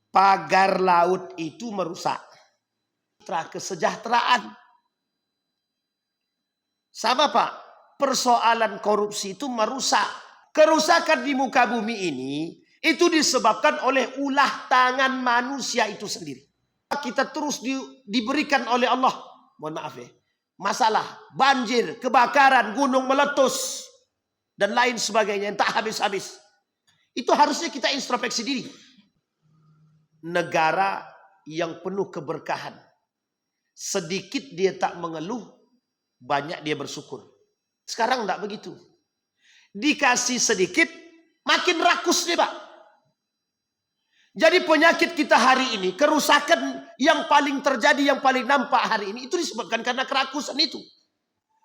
pagar laut itu merusak kesejahteraan. Sama Pak, persoalan korupsi itu merusak. Kerusakan di muka bumi ini itu disebabkan oleh ulah tangan manusia itu sendiri. Kita terus diberikan oleh Allah, mohon maaf ya, masalah banjir, kebakaran, gunung meletus, dan lain sebagainya yang tak habis-habis. Itu harusnya kita introspeksi diri. Negara yang penuh keberkahan, sedikit dia tak mengeluh, banyak dia bersyukur. Sekarang enggak begitu. Dikasih sedikit, makin rakus dia Pak. Jadi penyakit kita hari ini, kerusakan yang paling terjadi, yang paling nampak hari ini, itu disebabkan karena kerakusan itu.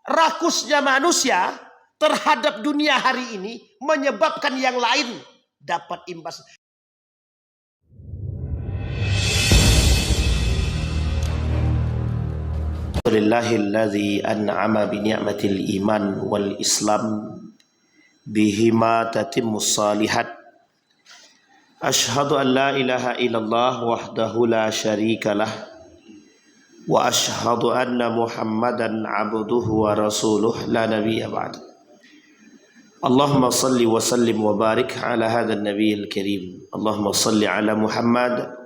Rakusnya manusia terhadap dunia hari ini menyebabkan yang lain dapat imbas. Alhamdulillahilladzi an'ama bi ni'matil iman wal islam bihima tatimmus salihat. Ashhadu an la ilaha illallah wahdahu la syarika lah wa ashhadu anna Muhammadan abduhu wa rasuluh la nabiyya ba'd. Allahumma salli wa sallim wa barik ala hadzal nabiyil karim. Allahumma salli ala Muhammad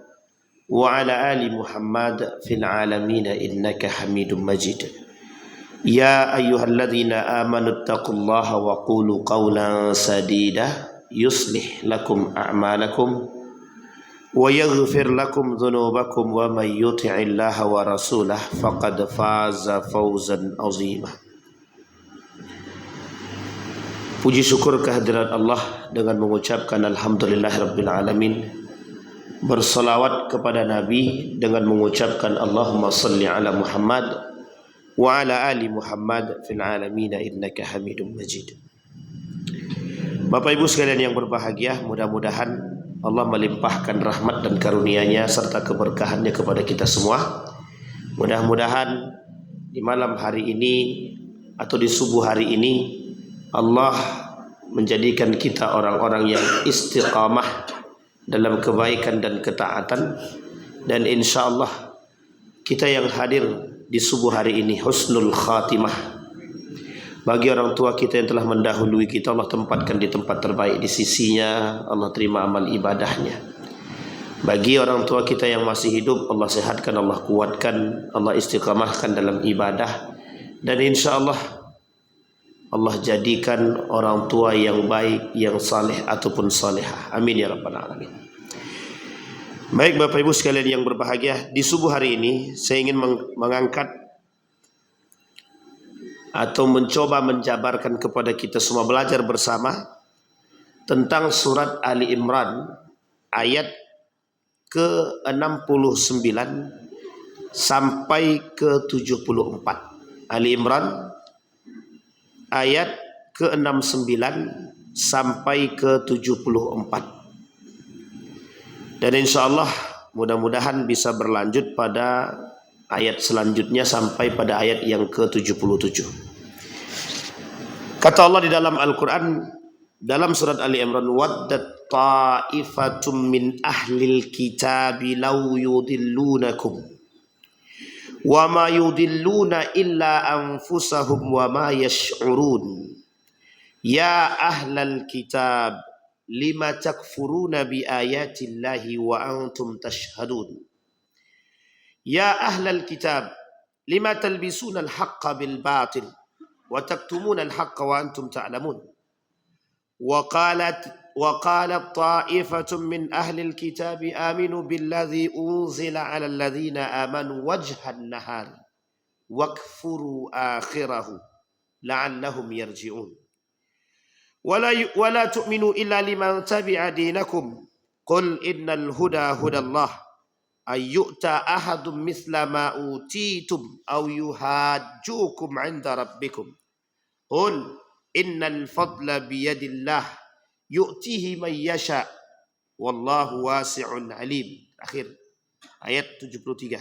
wa ala ali Muhammad fil alamin innaka Hamidum Majid. Ya ayyuhalladzina amanu taqullaha wa qulu qawlan sadida yuslih lakum a'malakum wa yaghfir lakum dhunubakum wa may yuti'illaha wa rasulahu faqad faza fawzan 'azima. Puji syukur kehadirat Allah dengan mengucapkan alhamdulillahirabbil alamin. Bersalawat kepada Nabi dengan mengucapkan Allahumma salli ala Muhammad wa ala ali Muhammad fil alamin innaka Hamidum Majid. Bapak Ibu sekalian yang berbahagia, mudah-mudahan Allah melimpahkan rahmat dan karunia-Nya serta keberkahannya kepada kita semua. Mudah-mudahan di malam hari ini atau di subuh hari ini Allah menjadikan kita orang-orang yang istiqamah dalam kebaikan dan ketaatan, dan insya Allah kita yang hadir di subuh hari ini husnul khatimah. Bagi orang tua kita yang telah mendahului kita, Allah tempatkan di tempat terbaik di sisinya, Allah terima amal ibadahnya. Bagi orang tua kita yang masih hidup, Allah sehatkan, Allah kuatkan, Allah istiqamahkan dalam ibadah, dan insya Allah Allah jadikan orang tua yang baik, yang saleh ataupun salehah. Amin ya rabbal alamin. Baik Bapak Ibu sekalian yang berbahagia, di subuh hari ini saya ingin mengangkat atau mencoba menjabarkan kepada kita semua belajar bersama tentang surat Ali Imran ayat ke-69 sampai ke-74. Ali Imran ayat ke-69 sampai ke-74. Dan insya Allah mudah-mudahan bisa berlanjut pada ayat selanjutnya sampai pada ayat yang ke-77. Kata Allah di dalam Al-Quran, dalam surat Ali Imran, waddat ta'ifatum min ahlil kitabi law yudillunakum wa ma yudilluna illa anfusahum wa ma yash'urun ya ahlal kitab lima takfuruna bi ayatillahi wa antum tashhadun. Ya ahlal kitab lima talbisuna al-haqqa bil batil wa taktumuna al-haqqa wa antum ta'lamun. Wa qalat ta'ifatun min ahli al-kitab aminu billadhi unzila 'ala alladhina amanu wajhan nahar wakfuru akhirahu la'allahum yarji'un. Wala tu'minu illa liman tabi'a dinakum qul innal huda hudallah ayyu'ta ahadum mithla ma utitum aw yuhajjukum 'inda rabbikum qul innal fadla biyadillah yu'tihi man yasha wallahu wasi'un alim. Akhir ayat 73.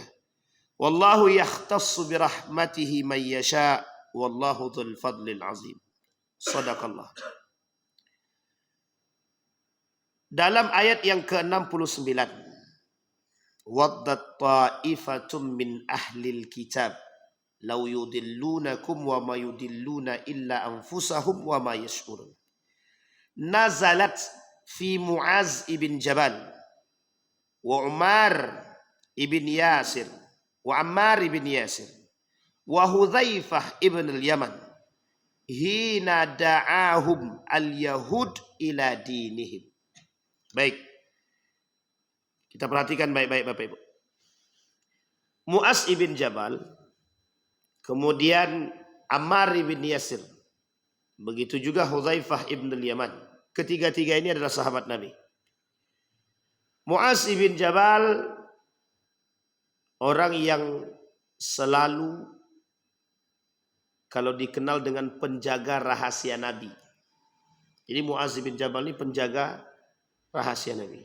Wallahu yakhtassu birahmatihi man yasha wallahu dzul fadlil azim. Shadaqallah. Dalam ayat yang ke-69 waddat ta'ifatum min ahlil kitab law yudillunakum wa ma yudilluna illa anfusahum wa ma yash'urun. Nazalat fi Muaz ibn Jabal wa Umar ibn Yasir wa Ammar ibn Yasir wa Hudzaifah ibn al-Yaman hina da'ahum al-yahud ila dinihim. Baik, kita perhatikan baik-baik Bapak Ibu. Muaz ibn Jabal, kemudian Ammar ibn Yasir, begitu juga Hudzaifah ibn al-Yaman. Ketiga-tiga ini adalah sahabat Nabi. Muaz ibn Jabal orang yang selalu kalau dikenal dengan penjaga rahasia Nabi. Jadi Muaz ibn Jabal ini penjaga rahasia Nabi.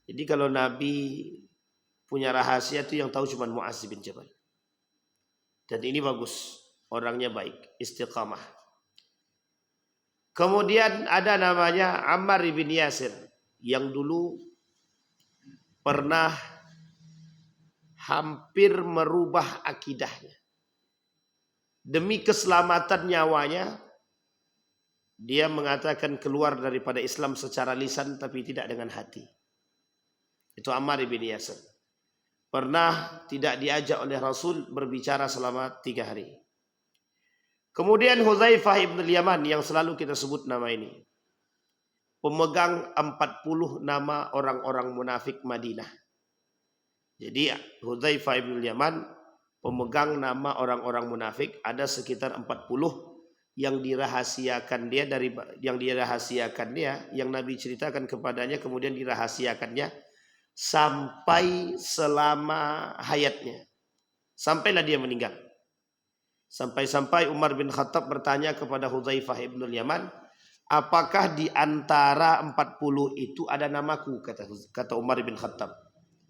Jadi kalau Nabi punya rahasia itu yang tahu cuma Muaz bin Jabal. Dan ini bagus, orangnya baik, istiqamah. Kemudian ada namanya Ammar bin Yasir yang dulu pernah hampir merubah akidahnya. Demi keselamatan nyawanya, dia mengatakan keluar daripada Islam secara lisan tapi tidak dengan hati. Itu Ammar bin Yasir. Pernah tidak diajak oleh Rasul berbicara selama 3 hari. Kemudian Hudzaifah ibn al-Yaman yang selalu kita sebut nama ini. Pemegang 40 nama orang-orang munafik Madinah. Jadi Hudzaifah ibn al-Yaman pemegang nama orang-orang munafik, ada sekitar 40 yang dirahasiakan dia yang Nabi ceritakan kepadanya, kemudian dirahasiakannya sampai selama hayatnya, sampailah dia meninggal. Sampai-sampai Umar bin Khattab bertanya kepada Hudzaifah ibn al-Yaman, apakah di antara 40 itu ada namaku, kata Umar bin Khattab.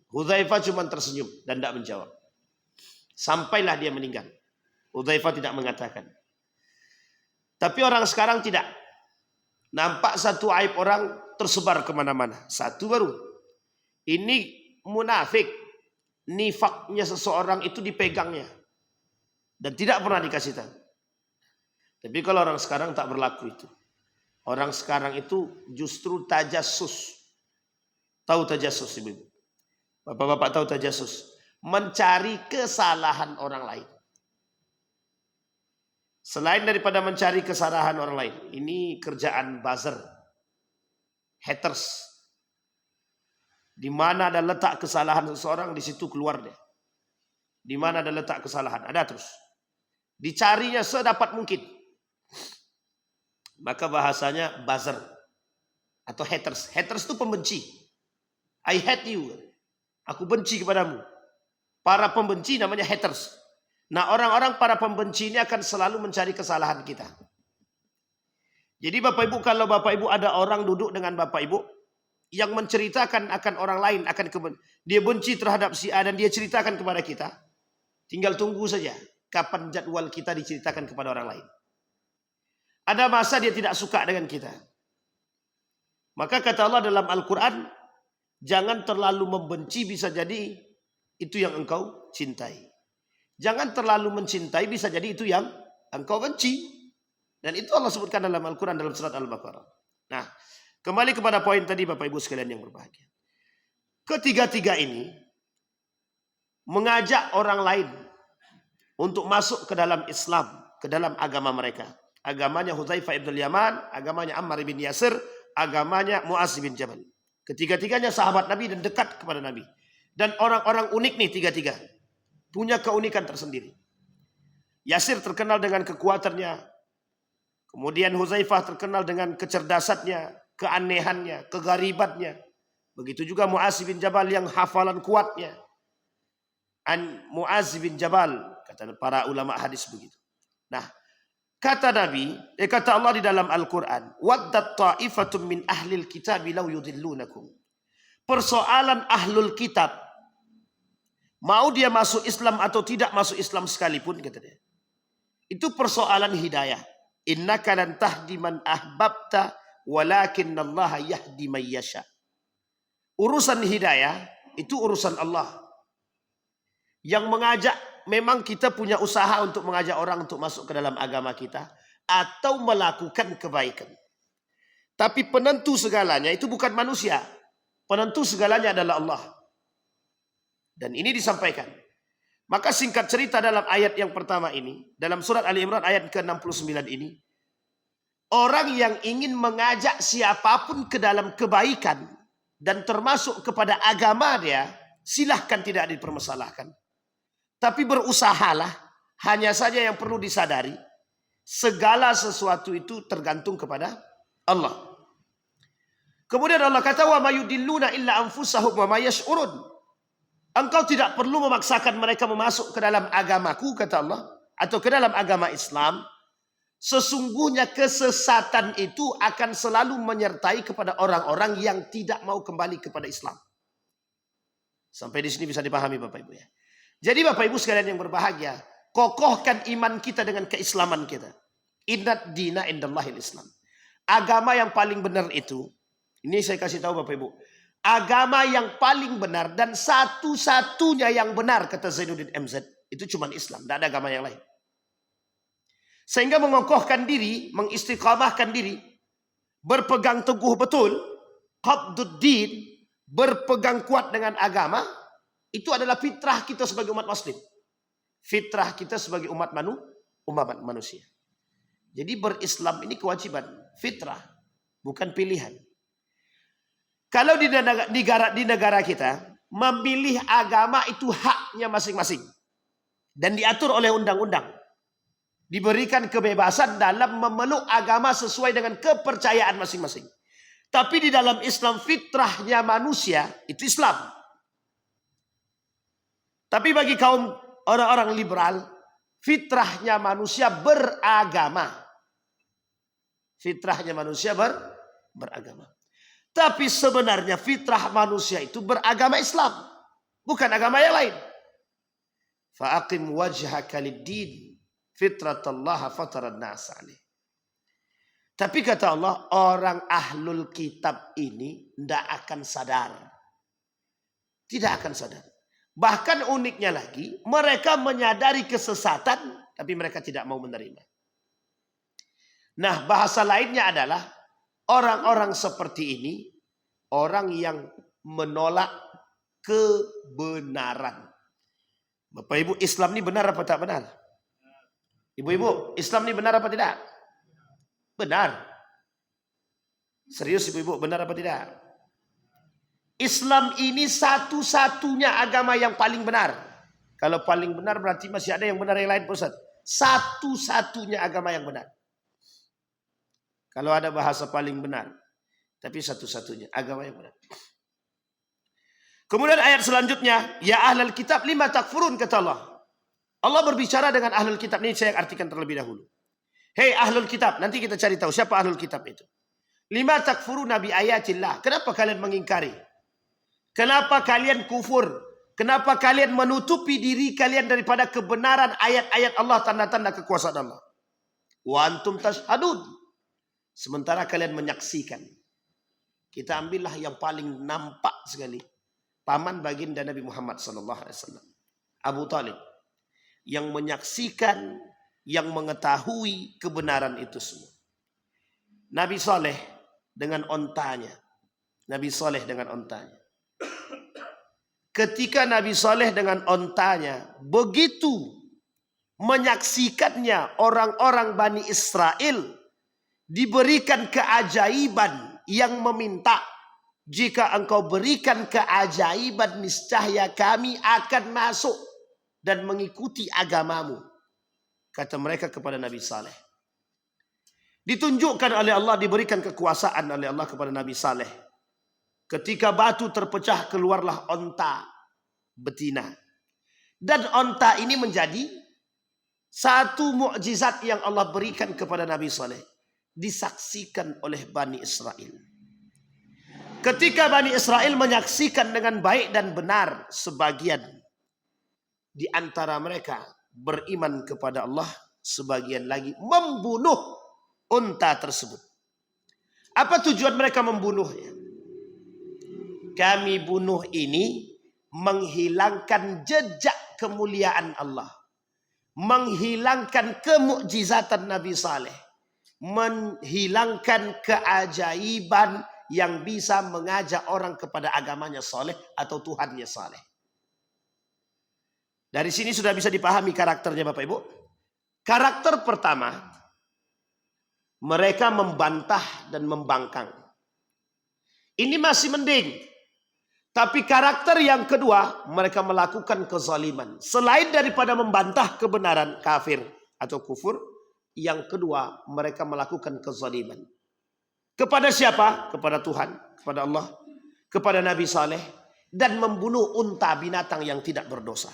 Hudzaifah cuma tersenyum dan tidak menjawab. Sampailah dia meninggal, Hudzaifah tidak mengatakan. Tapi orang sekarang tidak. Nampak satu aib orang tersebar kemana-mana. Satu baru. Ini munafik. Nifaknya seseorang itu dipegangnya. Dan tidak pernah dikasih tahu. Tapi kalau orang sekarang tak berlaku itu. Orang sekarang itu justru tajassus. Tahu tajassus ibu? Bapak-bapak tahu tajassus? Mencari kesalahan orang lain. Selain daripada mencari kesalahan orang lain. Ini kerjaan buzzer. Haters. Di mana ada letak kesalahan seseorang, di situ keluar dia. Di mana ada letak kesalahan, ada terus. Dicarinya sedapat mungkin. Maka bahasanya buzzer atau haters. Haters itu pembenci. I hate you. Aku benci kepadamu. Para pembenci namanya haters. Nah, orang-orang para pembenci ini akan selalu mencari kesalahan kita. Jadi Bapak Ibu, kalau Bapak Ibu ada orang duduk dengan Bapak Ibu yang menceritakan akan orang lain, dia benci terhadap si A dan dia ceritakan kepada kita, tinggal tunggu saja kapan jadwal kita diceritakan kepada orang lain. Ada masa dia tidak suka dengan kita. Maka kata Allah dalam Al-Quran, jangan terlalu membenci, bisa jadi itu yang engkau cintai. Jangan terlalu mencintai, bisa jadi itu yang engkau benci. Dan itu Allah sebutkan dalam Al-Quran dalam surat Al-Baqarah. Nah, kembali kepada poin tadi Bapak Ibu sekalian yang berbahagia. Ketiga-tiga ini mengajak orang lain untuk masuk ke dalam Islam, ke dalam agama mereka. Agamanya Hudzaifah ibn al-Yaman, agamanya Ammar bin Yasir, agamanya Muaz bin Jabal. Ketiga-tiganya sahabat Nabi dan dekat kepada Nabi. Dan orang-orang unik nih tiga-tiga. Punya keunikan tersendiri. Yasir terkenal dengan kekuatannya. Kemudian Hudzaifah terkenal dengan kecerdasannya, keanehannya, kegaribannya. Begitu juga Muaz bin Jabal yang hafalan kuatnya. Muaz bin Jabal, kata para ulama hadis begitu. Nah, kata Nabi, kata Allah di dalam Al-Quran, waddat ta'ifatum min ahlil kitab law yudillunakum. Persoalan ahlul kitab, mau dia masuk Islam atau tidak masuk Islam sekalipun, kata dia. Itu persoalan hidayah. Innaka lan tahdi man ahbabta walakinnallaha yahdi man yasha. Urusan hidayah itu urusan Allah. Yang mengajak, memang kita punya usaha untuk mengajak orang untuk masuk ke dalam agama kita atau melakukan kebaikan. Tapi penentu segalanya itu bukan manusia. Penentu segalanya adalah Allah. Dan ini disampaikan. Maka singkat cerita dalam ayat yang pertama ini, dalam surat Ali Imran ayat ke-69 ini, orang yang ingin mengajak siapapun ke dalam kebaikan dan termasuk kepada agama dia, silahkan tidak dipermasalahkan. Tapi berusahalah, hanya saja yang perlu disadari, segala sesuatu itu tergantung kepada Allah. Kemudian Allah kata, wa mayudilluna illa anfusahum wa mayash'urun. Engkau tidak perlu memaksakan mereka masuk ke dalam agamaku, kata Allah, atau ke dalam agama Islam. Sesungguhnya kesesatan itu akan selalu menyertai kepada orang-orang yang tidak mau kembali kepada Islam. Sampai di sini bisa dipahami Bapak Ibu ya. Jadi Bapak Ibu sekalian yang berbahagia, kokohkan iman kita dengan keislaman kita. Innad dina indallahil Islam. Agama yang paling benar itu, ini saya kasih tahu Bapak Ibu, agama yang paling benar dan satu-satunya yang benar, kata Zainuddin MZ, itu cuma Islam, tidak ada agama yang lain. Sehingga mengokohkan diri, mengistiqamahkan diri, berpegang teguh betul, qabduddin, berpegang kuat dengan agama, itu adalah fitrah kita sebagai umat muslim. Fitrah kita sebagai umat manusia. Jadi berislam ini kewajiban, fitrah, bukan pilihan. Kalau di negara kita, memilih agama itu haknya masing-masing. Dan diatur oleh undang-undang. Diberikan kebebasan dalam memeluk agama sesuai dengan kepercayaan masing-masing. Tapi di dalam Islam, fitrahnya manusia itu Islam. Tapi bagi kaum orang-orang liberal, fitrahnya manusia beragama. Fitrahnya manusia beragama. Tapi sebenarnya fitrah manusia itu beragama Islam. Bukan agama yang lain. Fa'aqim wajhaka lid-din fitratallaha fataran nas alaih. Tapi kata Allah, orang ahlul kitab ini tidak akan sadar. Tidak akan sadar. Bahkan uniknya lagi, mereka menyadari kesesatan, tapi mereka tidak mau menerima. Nah, bahasa lainnya adalah, orang-orang seperti ini, orang yang menolak kebenaran. Bapak Ibu, Islam ini benar apa tak benar? Ibu-ibu, Islam ini benar apa tidak? Benar. Serius ibu-ibu, benar apa tidak? Islam ini satu-satunya agama yang paling benar. Kalau paling benar berarti masih ada yang benar yang lain, Ustaz. Satu-satunya agama yang benar. Kalau ada bahasa paling benar, tapi satu-satunya agama yang benar. Kemudian ayat selanjutnya, ya ahlul kitab lima takfurun, kata Allah. Allah berbicara dengan ahlul kitab ini, saya artikan terlebih dahulu. Hei ahlul kitab, nanti kita cari tahu siapa ahlul kitab itu. Lima takfurun nabi ayatillah. Kenapa kalian mengingkari? Kenapa kalian kufur? Kenapa kalian menutupi diri kalian daripada kebenaran ayat-ayat Allah, tanda-tanda kekuasaan Allah? Wa antum tashhadun. Sementara kalian menyaksikan. Kita ambillah yang paling nampak sekali. Paman baginda Nabi Muhammad SAW. Abu Talib. Yang menyaksikan, yang mengetahui kebenaran itu semua. Nabi Saleh dengan ontanya. Nabi Saleh dengan ontanya. Ketika Nabi Saleh dengan ontanya begitu menyaksikannya orang-orang Bani Israel, diberikan keajaiban yang meminta, jika engkau berikan keajaiban, niscaya kami akan masuk dan mengikuti agamamu. Kata mereka kepada Nabi Saleh. Ditunjukkan oleh Allah, diberikan kekuasaan oleh Allah kepada Nabi Saleh. Ketika batu terpecah, keluarlah onta betina. Dan onta ini menjadi satu mukjizat yang Allah berikan kepada Nabi Saleh. Disaksikan oleh Bani Israel. Ketika Bani Israel menyaksikan dengan baik dan benar, sebagian di antara mereka beriman kepada Allah, sebagian lagi membunuh unta tersebut. Apa tujuan mereka membunuhnya? Kami bunuh ini menghilangkan jejak kemuliaan Allah, menghilangkan kemukjizatan Nabi Saleh, menghilangkan keajaiban yang bisa mengajak orang kepada agamanya saleh atau Tuhannya saleh. Dari sini sudah bisa dipahami karakternya Bapak Ibu. Karakter pertama, mereka membantah dan membangkang. Ini masih mending. Tapi karakter yang kedua, mereka melakukan kezaliman. Selain daripada membantah kebenaran kafir atau kufur, yang kedua mereka melakukan kezaliman. Kepada siapa? Kepada Tuhan, kepada Allah, kepada Nabi Saleh, dan membunuh unta binatang yang tidak berdosa.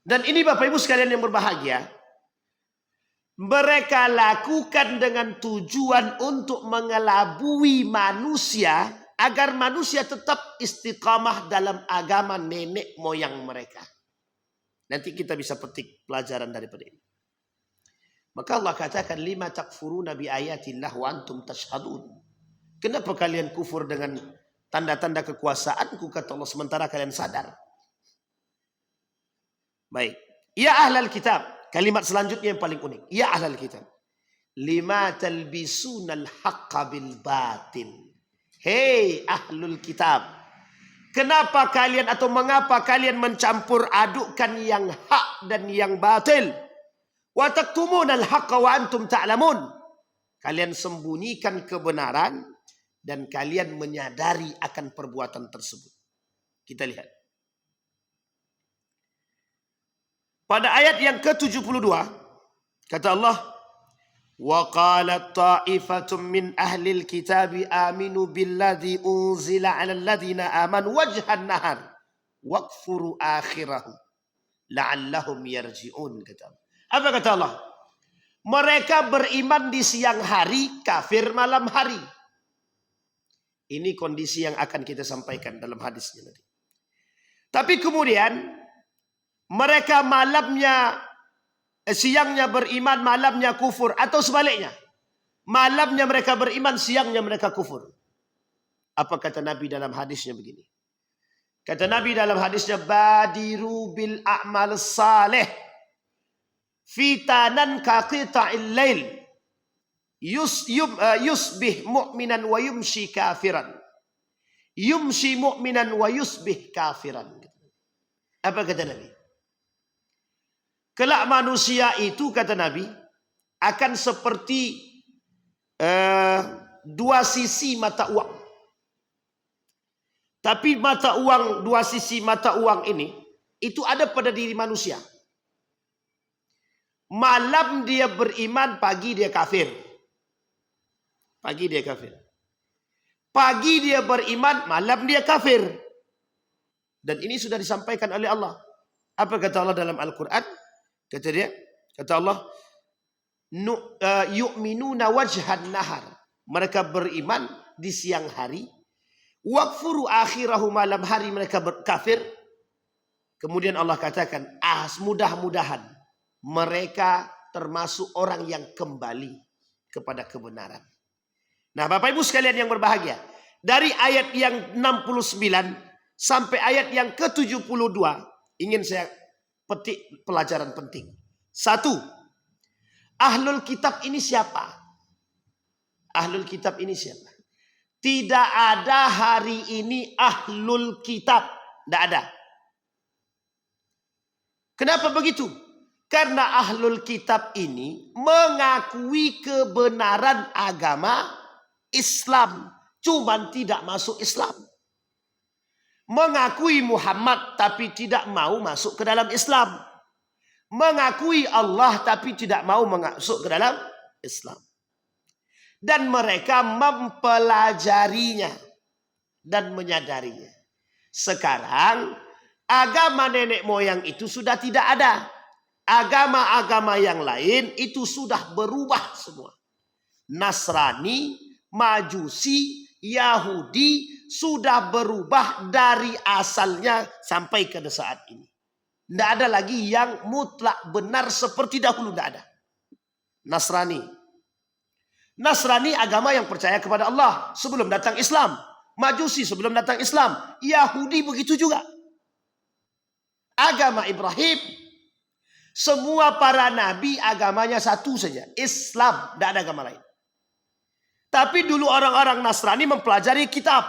Dan ini Bapak Ibu sekalian yang berbahagia, mereka lakukan dengan tujuan untuk mengelabui manusia agar manusia tetap istiqamah dalam agama nenek moyang mereka. Nanti kita bisa petik pelajaran daripada ini. Maka Allah katakan, lima takfuruna bi ayatillah wa antum tashhadun. Kenapa kalian kufur dengan tanda-tanda kekuasaanku, kata Allah, sementara kalian sadar? Baik. Ya ahlal kitab. Kalimat selanjutnya yang paling unik. Ya ahlal kitab. Lima talbisunal haqqa bil batil. Hei ahlul kitab. Kenapa kalian atau mengapa kalian mencampur adukkan yang hak dan yang batil? Wa taktumunal haqqa wa antum ta'lamun. Kalian sembunyikan kebenaran dan kalian menyadari akan perbuatan tersebut. Kita lihat. Pada ayat yang ke-72 kata Allah, wa qalat ta'ifatum min ahlil kitabi aminu billadzi unzila 'alal ladzina amanu wajhan nahar waqfuru akhirahu la'allahum yarji'un. Apa kata Allah? Mereka beriman di siang hari, kafir malam hari. Ini kondisi yang akan kita sampaikan dalam hadisnya nanti. Tapi kemudian mereka siangnya beriman, malamnya kufur, atau sebaliknya. Malamnya mereka beriman, siangnya mereka kufur. Apa kata Nabi dalam hadisnya begini? Kata Nabi dalam hadisnya, badiru bil a'mal salih fitanan kaqita'il lail yusbih mu'minan wa yumshi kafiran. Yumshi mu'minan wa yusbih kafiran. Apa kata Nabi? Kelak manusia itu, kata Nabi, akan seperti dua sisi mata uang. Tapi dua sisi mata uang ini, itu ada pada diri manusia. Malam dia beriman, pagi dia kafir. Pagi dia kafir. Pagi dia beriman, malam dia kafir. Dan ini sudah disampaikan oleh Allah. Apa kata Allah dalam Al-Quran? Kata Allah, yu'minuna wajhan nahar. Mereka beriman di siang hari. Waqfuru akhirahu, malam hari mereka kafir. Kemudian Allah katakan, mudah-mudahan mereka termasuk orang yang kembali kepada kebenaran. Nah, Bapak Ibu sekalian yang berbahagia, dari ayat yang 69 sampai ayat yang ke-72 ingin saya petik pelajaran penting. Satu, ahlul kitab ini siapa? Ahlul kitab ini siapa? Tidak ada hari ini ahlul kitab. Tidak ada. Kenapa begitu? Karena ahlul kitab ini mengakui kebenaran agama Islam, cuman tidak masuk Islam. Mengakui Muhammad tapi tidak mau masuk ke dalam Islam. Mengakui Allah tapi tidak mau masuk ke dalam Islam. Dan mereka mempelajarinya dan menyadarinya. Sekarang agama nenek moyang itu sudah tidak ada. Agama-agama yang lain itu sudah berubah semua. Nasrani, Majusi, Yahudi sudah berubah dari asalnya sampai ke saat ini. Tidak ada lagi yang mutlak benar seperti dahulu, tidak ada. Nasrani agama yang percaya kepada Allah sebelum datang Islam. Majusi sebelum datang Islam. Yahudi begitu juga. Agama Ibrahim, semua para nabi agamanya satu saja. Islam, tidak ada agama lain. Tapi dulu orang-orang Nasrani mempelajari kitab.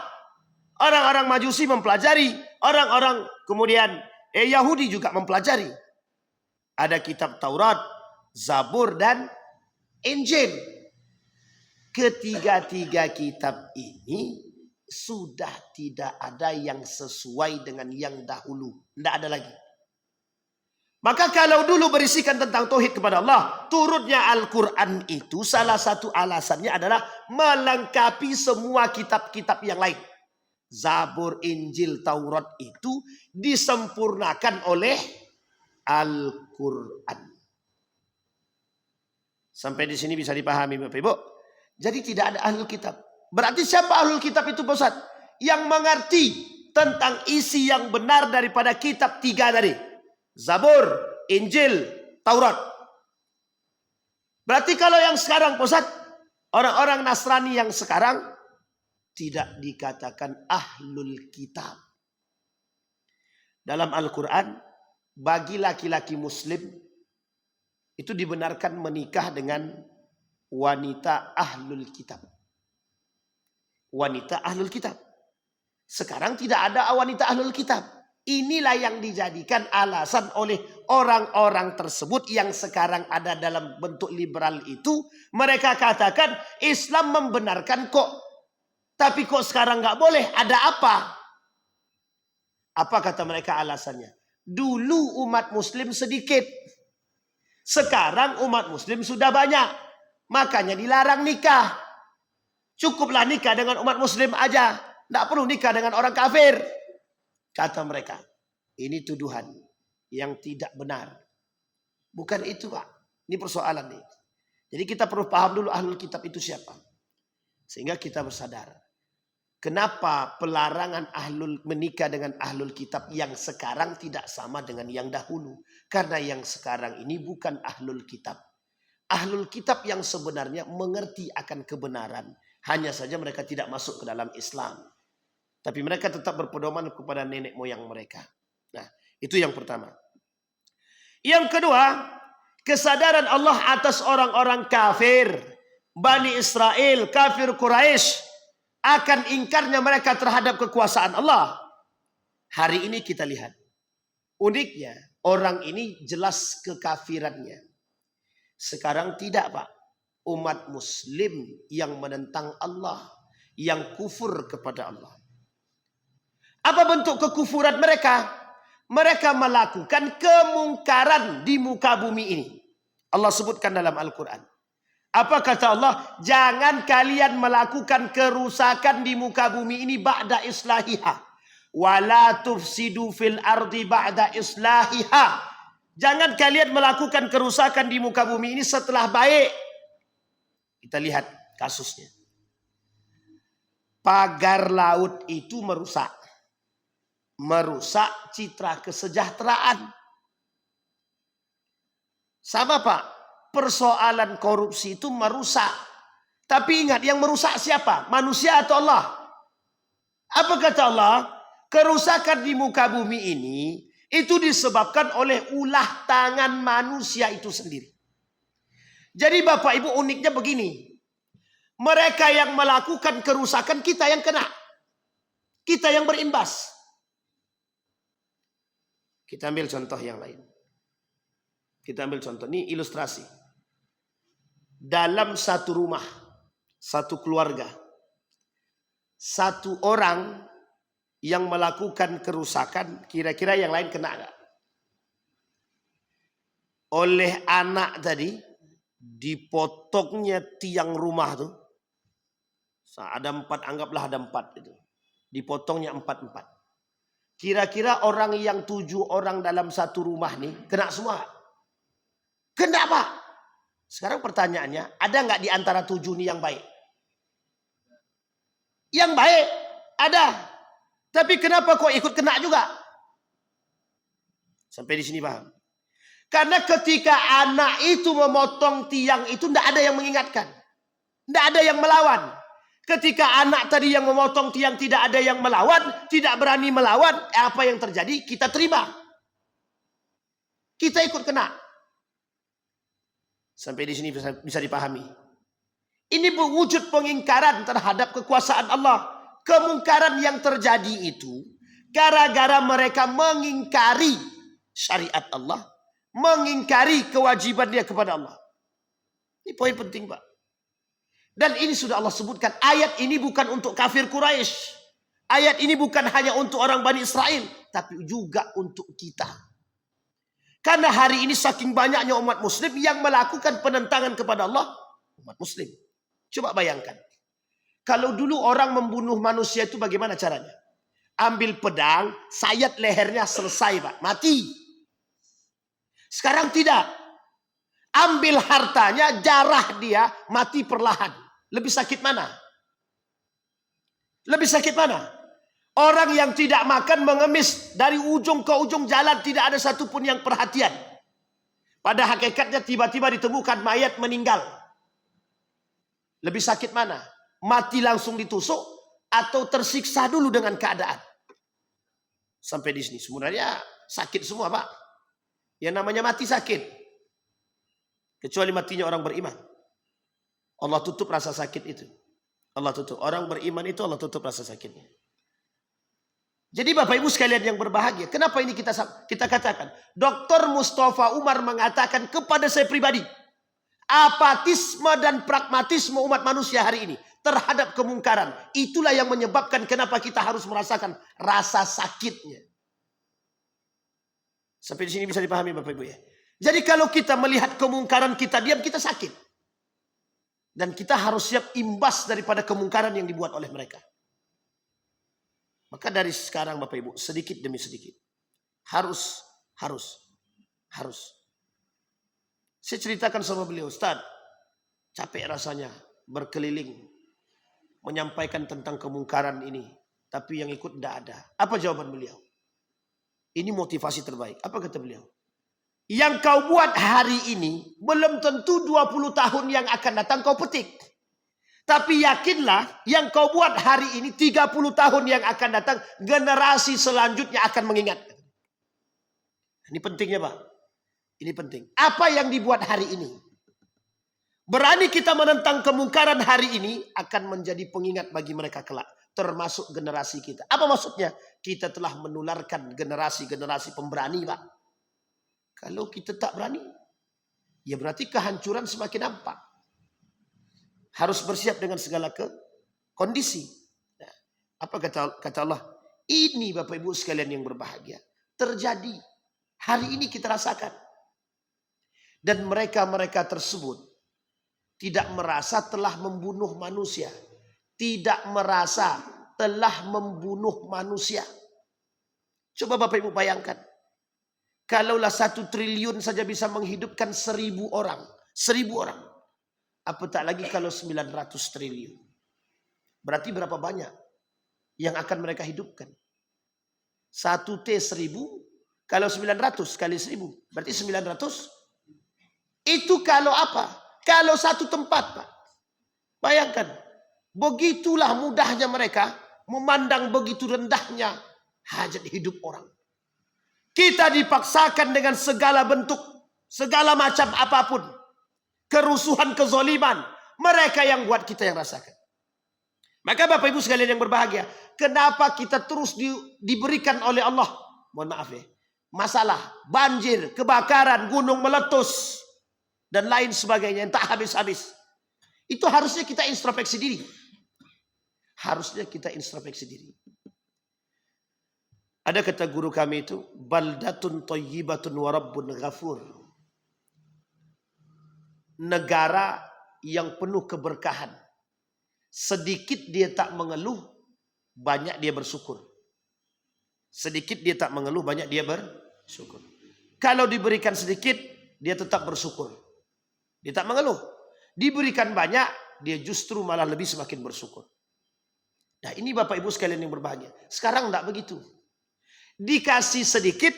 Orang-orang Majusi mempelajari. Orang-orang kemudian Yahudi juga mempelajari. Ada kitab Taurat, Zabur, dan Injil. Ketiga-tiga kitab ini sudah tidak ada yang sesuai dengan yang dahulu. Tidak ada lagi. Maka kalau dulu berisikan tentang tauhid kepada Allah, turunnya Al-Quran itu salah satu alasannya adalah melengkapi semua kitab-kitab yang lain. Zabur, Injil, Taurat itu disempurnakan oleh Al-Quran. Sampai di sini bisa dipahami Bapak Ibu. Jadi tidak ada ahlul kitab. Berarti siapa ahlul kitab itu Pak Ustaz? Yang mengerti tentang isi yang benar daripada kitab tiga tadi. Zabur, Injil, Taurat. Berarti kalau yang sekarang Pak Ustaz, orang-orang Nasrani yang sekarang tidak dikatakan ahlul kitab. Dalam Al-Quran, bagi laki-laki muslim itu dibenarkan menikah dengan wanita ahlul kitab. Wanita ahlul kitab. Sekarang tidak ada wanita ahlul kitab. Inilah yang dijadikan alasan oleh orang-orang tersebut yang sekarang ada dalam bentuk liberal itu. Mereka katakan Islam membenarkan kok. Tapi kok sekarang nggak boleh? Ada apa? Apa kata mereka alasannya? Dulu umat muslim sedikit. Sekarang umat muslim sudah banyak. Makanya dilarang nikah. Cukuplah nikah dengan umat muslim aja. Tidak perlu nikah dengan orang kafir. Kata mereka. Ini tuduhan yang tidak benar. Bukan itu Pak. Ini persoalan nih. Jadi kita perlu paham dulu ahlul kitab itu siapa. Sehingga kita bersadar. Kenapa pelarangan menikah dengan ahlul kitab yang sekarang tidak sama dengan yang dahulu. Karena yang sekarang ini bukan ahlul kitab. Ahlul kitab yang sebenarnya mengerti akan kebenaran. Hanya saja mereka tidak masuk ke dalam Islam. Tapi mereka tetap berpedoman kepada nenek moyang mereka. Nah, itu yang pertama. Yang kedua, kesadaran Allah atas orang-orang kafir. Bani Israel, kafir Quraisy, akan ingkarnya mereka terhadap kekuasaan Allah. Hari ini kita lihat. Uniknya, orang ini jelas kekafirannya. Sekarang tidak Pak. Umat muslim yang menentang Allah. Yang kufur kepada Allah. Apa bentuk kekufuran mereka? Mereka melakukan kemungkaran di muka bumi ini. Allah sebutkan dalam Al-Quran. Apa kata Allah? Jangan kalian melakukan kerusakan di muka bumi ini ba'da islahiha. Wala tufsidu fil ardi ba'da islahiha. Jangan kalian melakukan kerusakan di muka bumi ini setelah baik. Kita lihat kasusnya. Pagar laut itu merusak. Merusak citra kesejahteraan. Sama Pak. Persoalan korupsi itu merusak. Tapi ingat yang merusak siapa? Manusia atau Allah? Apa kata Allah? Kerusakan di muka bumi ini itu disebabkan oleh ulah tangan manusia itu sendiri. Jadi Bapak Ibu uniknya begini. Mereka yang melakukan kerusakan kita yang kena. Kita yang berimbas. Kita ambil contoh yang lain. Kita ambil contoh. Ini ilustrasi. Dalam satu rumah. Satu keluarga. Satu orang yang melakukan kerusakan, kira-kira yang lain kena gak? Oleh anak tadi, dipotongnya tiang rumah tuh. Ada 4, anggaplah ada 4 itu. Dipotongnya 4. Kira-kira orang yang 7 orang dalam satu rumah nih, kena semua? Kena Pak. Sekarang pertanyaannya, ada nggak di antara 7 nih yang baik? Yang baik, ada. Tapi kenapa kok ikut kena juga? Sampai di sini paham? Karena ketika anak itu memotong tiang itu tidak ada yang mengingatkan. Tidak ada yang melawan. Ketika anak tadi yang memotong tiang tidak ada yang melawan, tidak berani melawan, apa yang terjadi? Kita terima. Kita ikut kena. Sampai di sini bisa dipahami. Ini wujud pengingkaran terhadap kekuasaan Allah. Kemungkaran yang terjadi itu gara-gara mereka mengingkari syariat Allah, mengingkari kewajiban dia kepada Allah. Ini poin penting, Pak. Dan ini sudah Allah sebutkan. Ayat ini bukan untuk kafir Quraisy. Ayat ini bukan hanya untuk orang Bani Israel, tapi juga untuk kita. Karena hari ini saking banyaknya umat muslim yang melakukan penentangan kepada Allah, umat muslim. Coba bayangkan. Kalau dulu orang membunuh manusia itu bagaimana caranya? Ambil pedang, sayat lehernya, selesai, Pak. Mati. Sekarang tidak. Ambil hartanya, jarah dia, mati perlahan. Lebih sakit mana? Lebih sakit mana? Orang yang tidak makan mengemis dari ujung ke ujung jalan, tidak ada satupun yang perhatian. Pada hakikatnya tiba-tiba ditemukan mayat meninggal. Lebih sakit mana? Mati langsung ditusuk atau tersiksa dulu dengan keadaan? Sampai di sini sebenarnya sakit semua, Pak. Yang namanya mati sakit. Kecuali matinya orang beriman. Allah tutup rasa sakit itu. Allah tutup. Orang beriman itu Allah tutup rasa sakitnya. Jadi Bapak Ibu sekalian yang berbahagia. Kenapa ini kita katakan? Dr. Mustafa Umar mengatakan kepada saya pribadi. Apatisme dan pragmatisme umat manusia hari ini terhadap kemungkaran. Itulah yang menyebabkan kenapa kita harus merasakan rasa sakitnya. Sampai di sini bisa dipahami Bapak Ibu ya. Jadi kalau kita melihat kemungkaran kita diam, kita sakit. Dan kita harus siap imbas daripada kemungkaran yang dibuat oleh mereka. Maka dari sekarang Bapak Ibu, sedikit demi sedikit. Harus. Saya ceritakan sama beliau, Ustaz, capek rasanya berkeliling. Menyampaikan tentang kemungkaran ini. Tapi yang ikut tidak ada. Apa jawaban beliau? Ini motivasi terbaik. Apa kata beliau? Yang kau buat hari ini belum tentu 20 tahun yang akan datang kau petik. Tapi yakinlah yang kau buat hari ini 30 tahun yang akan datang generasi selanjutnya akan mengingat. Ini pentingnya, Pak. Ini penting. Apa yang dibuat hari ini? Berani kita menentang kemungkaran hari ini akan menjadi pengingat bagi mereka kelak. Termasuk generasi kita. Apa maksudnya? Kita telah menularkan generasi-generasi pemberani, Pak. Kalau kita tak berani, ya berarti kehancuran semakin nampak. Harus bersiap dengan segala kondisi. Nah, apa kata Allah? Ini Bapak Ibu sekalian yang berbahagia. Terjadi. Hari ini kita rasakan. Dan mereka-mereka tersebut tidak merasa telah membunuh manusia. Tidak merasa telah membunuh manusia. Coba Bapak Ibu bayangkan. Kalaulah 1 triliun saja bisa menghidupkan 1000 orang. 1000 orang. Apa tak lagi kalau 900 triliun. Berarti berapa banyak yang akan mereka hidupkan? 1 T 1000. Kalau 900 kali 1000. Berarti 900. Itu kalau apa? Kalau satu tempat, Pak. Bayangkan. Begitulah mudahnya mereka memandang begitu rendahnya hajat hidup orang. Kita dipaksakan dengan segala bentuk, segala macam apapun. Kerusuhan, kezoliman. Mereka yang buat, kita yang rasakan. Maka Bapak Ibu sekalian yang berbahagia. Kenapa kita terus diberikan oleh Allah? Mohon maaf ya. Masalah, banjir, kebakaran, gunung meletus. Dan lain sebagainya yang tak habis-habis. Itu harusnya kita introspeksi diri. Harusnya kita introspeksi diri. Ada kata guru kami itu, baldatun thayyibatun wa rabbun ghafur. Negara yang penuh keberkahan. Sedikit dia tak mengeluh, banyak dia bersyukur. Sedikit dia tak mengeluh, banyak dia bersyukur. Kalau diberikan sedikit, dia tetap bersyukur. Dia tak mengeluh. Diberikan banyak, dia justru malah lebih semakin bersyukur. Nah ini Bapak Ibu sekalian yang berbahagia. Sekarang enggak begitu. Dikasih sedikit,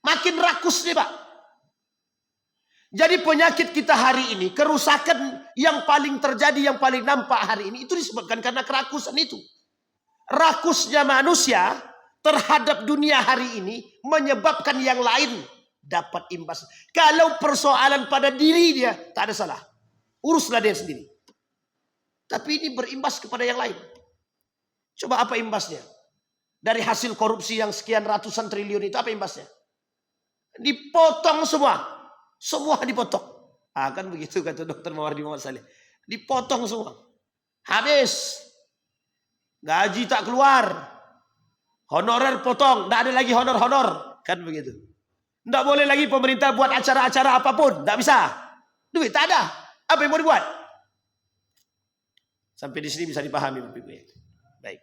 makin rakus nih Pak. Jadi penyakit kita hari ini, kerusakan yang paling terjadi, yang paling nampak hari ini, itu disebabkan karena kerakusan itu. Rakusnya manusia terhadap dunia hari ini menyebabkan yang lain dapat imbas. Kalau persoalan pada diri dia, tak ada salah. Uruslah dia sendiri. Tapi ini berimbas kepada yang lain. Coba apa imbasnya? Dari hasil korupsi yang sekian ratusan triliun itu, apa imbasnya? Dipotong semua. Semua dipotong. Kan begitu kata Dr. Mawardi Muhammad Saleh. Dipotong semua. Habis. Gaji tak keluar. Honorer potong. Tidak ada lagi honor-honor. Kan begitu. Tidak boleh lagi pemerintah buat acara-acara apapun. Tidak bisa. Duit tak ada. Apa yang mau dibuat? Sampai di sini bisa dipahami Bapak Ibu. Baik.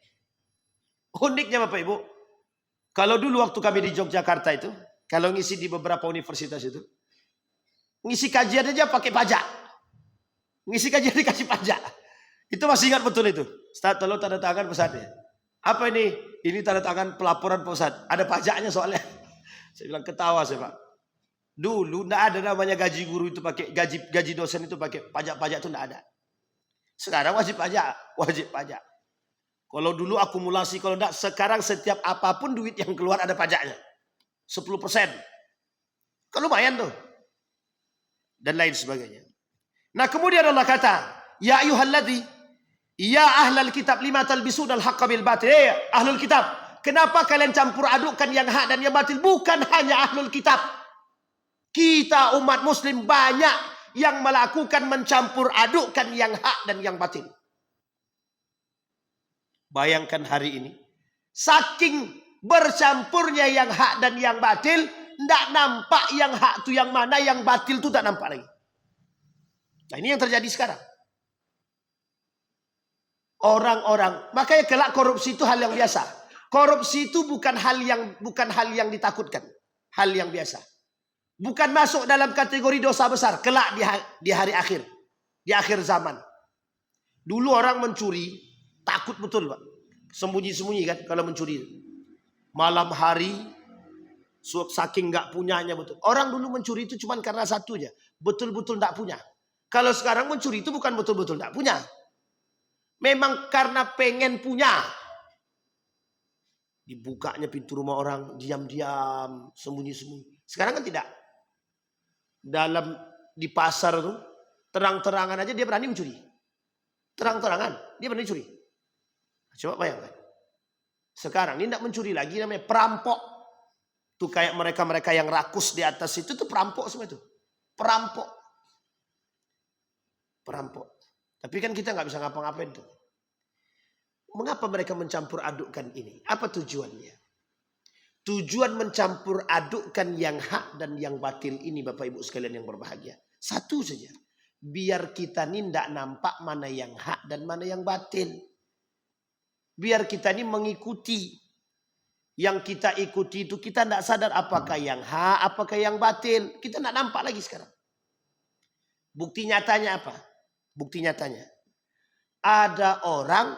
Uniknya Bapak Ibu. Kalau dulu waktu kami di Yogyakarta itu. Kalau ngisi di beberapa universitas itu. Ngisi kajian aja pakai pajak. Ngisi kajian dikasih pajak. Itu masih ingat betul itu. Ustaz, tolong tanda tangan pesatnya. Apa ini? Ini tanda tangan pelaporan Pak Ustaz. Ada pajaknya soalnya. Saya bilang ketawa saya Pak. Dulu tidak ada namanya gaji guru itu pakai gaji dosen itu pakai pajak-pajak itu tidak ada. Sekarang wajib pajak, wajib pajak. Kalau dulu akumulasi, kalau tidak sekarang setiap apapun duit yang keluar ada pajaknya. 10%. Kan lumayan tuh. Dan lain sebagainya. Nah kemudian Allah kata, ya ayyuhalladzi, ya ahlal kitab lima talbisuna al-haqqa bil batil. Ahlul kitab, kenapa kalian campur adukkan yang hak dan yang batil? Bukan hanya ahlul kitab. Kita umat muslim banyak yang melakukan mencampur adukkan yang hak dan yang batil. Bayangkan hari ini, saking bercampurnya yang hak dan yang batil, tidak nampak yang hak itu yang mana, yang batil itu tak nampak lagi. Nah ini yang terjadi sekarang. Orang-orang, makanya kelak korupsi itu hal yang biasa. Korupsi itu bukan hal yang ditakutkan, hal yang biasa. Bukan masuk dalam kategori dosa besar kelak di hari akhir, di akhir zaman. Dulu orang mencuri takut betul Pak, sembunyi-sembunyi kan kalau mencuri. Malam hari. Saking nggak punyanya betul. Orang dulu mencuri itu cuma karena satu aja. Betul-betul nggak punya. Kalau sekarang mencuri itu bukan betul-betul nggak punya. Memang karena pengen punya. Dibukanya pintu rumah orang. Diam-diam. Sembunyi-sembunyi. Sekarang kan tidak. Di pasar tuh. Terang-terangan aja dia berani mencuri. Terang-terangan. Dia berani mencuri. Coba bayangkan. Sekarang ini tidak mencuri lagi. Namanya perampok. Tuh kayak mereka-mereka yang rakus di atas itu tuh perampok semua itu. Perampok. Tapi kan kita nggak bisa ngapa-ngapain tuh. Mengapa mereka mencampur adukkan ini? Apa tujuannya? Tujuan mencampur adukkan yang hak dan yang batil ini Bapak Ibu sekalian yang berbahagia. Satu saja. Biar kita ini tidak nampak mana yang hak dan mana yang batil. Biar kita ini mengikuti. Yang kita ikuti itu kita tidak sadar apakah yang hak, apakah yang batil. Kita tidak nampak lagi sekarang. Bukti nyatanya apa? Bukti nyatanya. Ada orang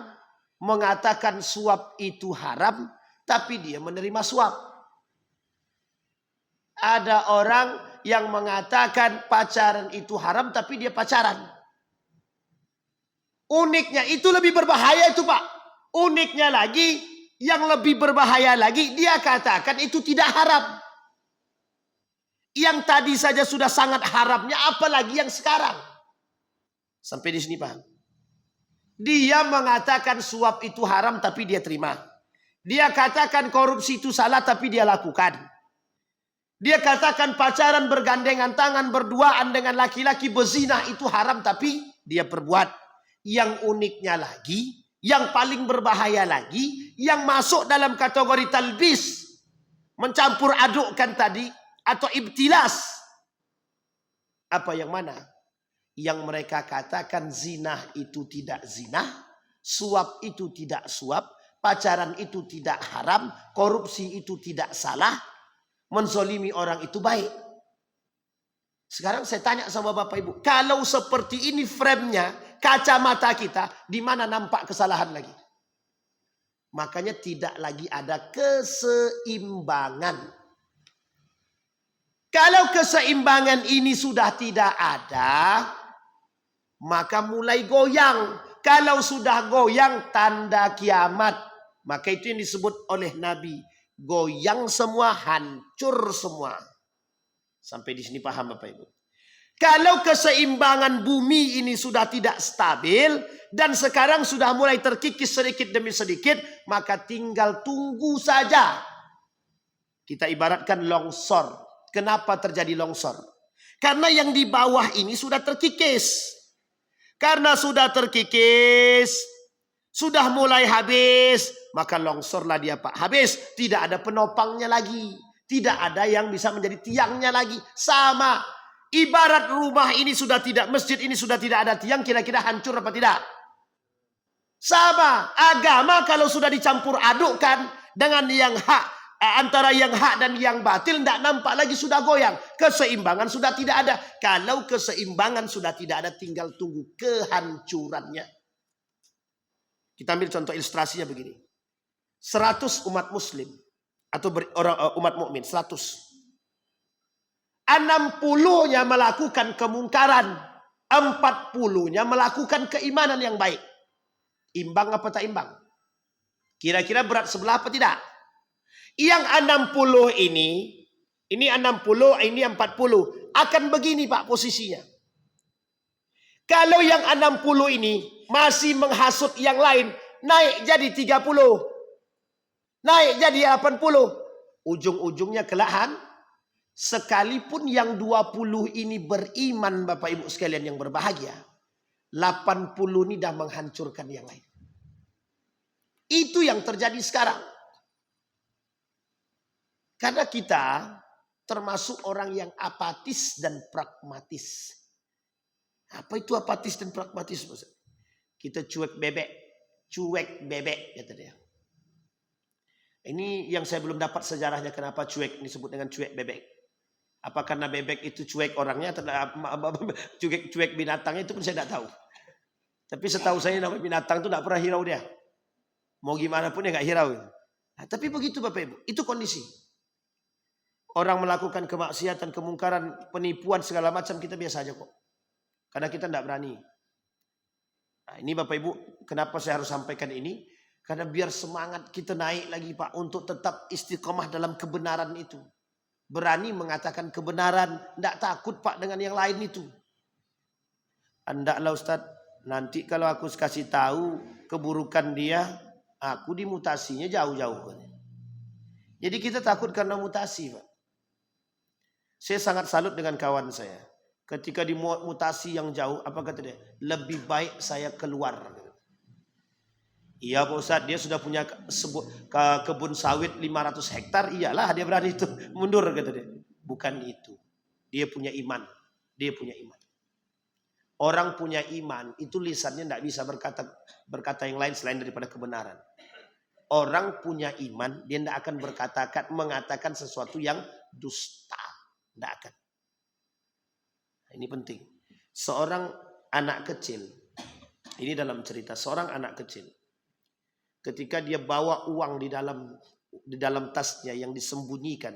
mengatakan suap itu haram, tapi dia menerima suap. Ada orang yang mengatakan pacaran itu haram, tapi dia pacaran. Uniknya itu lebih berbahaya itu Pak. Uniknya lagi, yang lebih berbahaya lagi, dia katakan itu tidak haram. Yang tadi saja sudah sangat haramnya, apalagi yang sekarang. Sampai di sini paham? Dia mengatakan suap itu haram, tapi dia terima. Dia katakan korupsi itu salah, tapi dia lakukan. Dia katakan pacaran bergandengan tangan, berduaan dengan laki-laki berzina itu haram, tapi dia perbuat. Yang uniknya lagi, yang paling berbahaya lagi, yang masuk dalam kategori talbis, mencampur adukkan tadi, atau ibtilas. Apa yang mana? Yang mereka katakan zina itu tidak zina, suap itu tidak suap, pacaran itu tidak haram, korupsi itu tidak salah, menzolimi orang itu baik. Sekarang saya tanya sama Bapak Ibu, kalau seperti ini frame-nya, kacamata kita, di mana nampak kesalahan lagi? Makanya tidak lagi ada keseimbangan. Kalau keseimbangan ini sudah tidak ada, maka mulai goyang. Kalau sudah goyang, tanda kiamat. Maka itu yang disebut oleh Nabi. Goyang semua, hancur semua. Sampai di sini paham Bapak Ibu? Kalau keseimbangan bumi ini sudah tidak stabil, dan sekarang sudah mulai terkikis sedikit demi sedikit, maka tinggal tunggu saja. Kita ibaratkan longsor. Kenapa terjadi longsor? Karena yang di bawah ini sudah terkikis. Karena sudah terkikis, sudah mulai habis, maka longsorlah dia Pak. Habis, tidak ada penopangnya lagi. Tidak ada yang bisa menjadi tiangnya lagi. Sama, ibarat rumah ini sudah tidak, masjid ini sudah tidak ada tiang, kira-kira hancur apa tidak? Sama, agama kalau sudah dicampur adukkan dengan yang hak, antara yang hak dan yang batil, tidak nampak lagi, sudah goyang. Keseimbangan sudah tidak ada. Kalau keseimbangan sudah tidak ada, tinggal tunggu kehancurannya. Kita ambil contoh ilustrasinya begini. 100 umat muslim atau umat mukmin 100. 60-nya melakukan kemungkaran, 40-nya melakukan keimanan yang baik. Imbang apa tak imbang? Kira-kira berat sebelah apa tidak? Yang 60 ini 60, ini 40. Akan begini Pak posisinya. Kalau yang 60 ini masih menghasut yang lain, naik jadi 30. Naik jadi 80. Ujung-ujungnya kelahan. Sekalipun yang 20 ini beriman Bapak Ibu sekalian yang berbahagia, 80 ini dah menghancurkan yang lain. Itu yang terjadi sekarang. Karena kita termasuk orang yang apatis dan pragmatis. Apa itu apatis dan pragmatis? Kita cuek bebek kata dia. Ini yang saya belum dapat sejarahnya kenapa cuek disebut dengan cuek bebek. Apa karena bebek itu cuek orangnya atau cuek binatangnya, itu pun saya tidak tahu. Tapi setahu saya namanya binatang itu tidak pernah hirau dia. Mau gimana pun dia nggak hirau. Nah, tapi begitu Bapak Ibu, itu kondisi. Orang melakukan kemaksiatan, kemungkaran, penipuan segala macam, kita biasa aja kok. Karena kita tidak berani. Nah, ini Bapak Ibu, kenapa saya harus sampaikan ini? Karena biar semangat kita naik lagi Pak, untuk tetap istiqomah dalam kebenaran itu. Berani mengatakan kebenaran, tidak takut Pak dengan yang lain itu. Andaklah Ustaz, nanti kalau aku kasih tahu keburukan dia, aku dimutasinya jauh-jauh. Jadi kita takut karena mutasi Pak. Saya sangat salut dengan kawan saya. Ketika dimutasi yang jauh, apa kata dia? Lebih baik saya keluar. Iya Pak Ustadz, dia sudah punya kebun sawit 500 hektar. Iyalah dia berani itu mundur kata dia. Bukan itu. Dia punya iman. Dia punya iman. Orang punya iman itu lisannya tidak bisa berkata yang lain selain daripada kebenaran. Orang punya iman, dia tidak akan mengatakan sesuatu yang dusta. Tidak akan. Nah, ini penting. Seorang anak kecil, ini dalam cerita, seorang anak kecil, ketika dia bawa uang di dalam tasnya yang disembunyikan,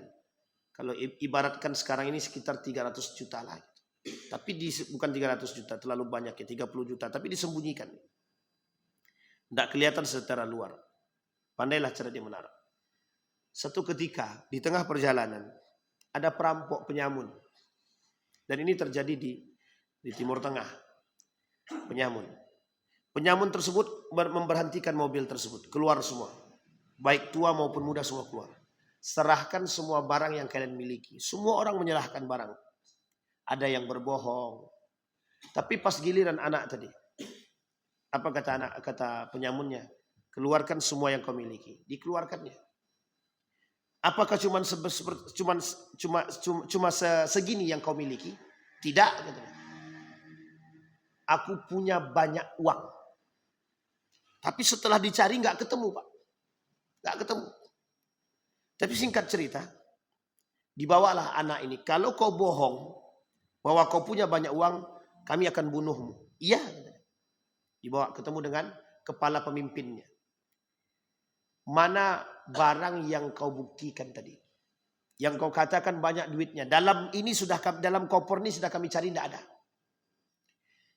kalau ibaratkan sekarang ini sekitar 300 juta lah. Tapi bukan 300 juta, terlalu banyak ya, 30 juta, tapi disembunyikan. Tidak kelihatan secara luar. Pandailah cara dia menaruh. Satu ketika di tengah perjalanan ada perampok penyamun. Dan ini terjadi di Timur Tengah. Penyamun tersebut memberhentikan mobil tersebut. Keluar semua. Baik tua maupun muda semua keluar. Serahkan semua barang yang kalian miliki. Semua orang menyerahkan barang. Ada yang berbohong. Tapi pas giliran anak tadi. Apa kata penyamunnya? Keluarkan semua yang kau miliki. Dikeluarkannya. Apakah cuma segini yang kau miliki? Tidak. Aku punya banyak uang. Tapi setelah dicari nggak ketemu Pak. Nggak ketemu. Tapi singkat cerita, dibawalah anak ini. Kalau kau bohong bahwa kau punya banyak uang, kami akan bunuhmu. Iya. Dibawa ketemu dengan kepala pemimpinnya. Mana barang yang kau buktikan tadi? Yang kau katakan banyak duitnya. Dalam koper ini sudah kami cari, tidak ada.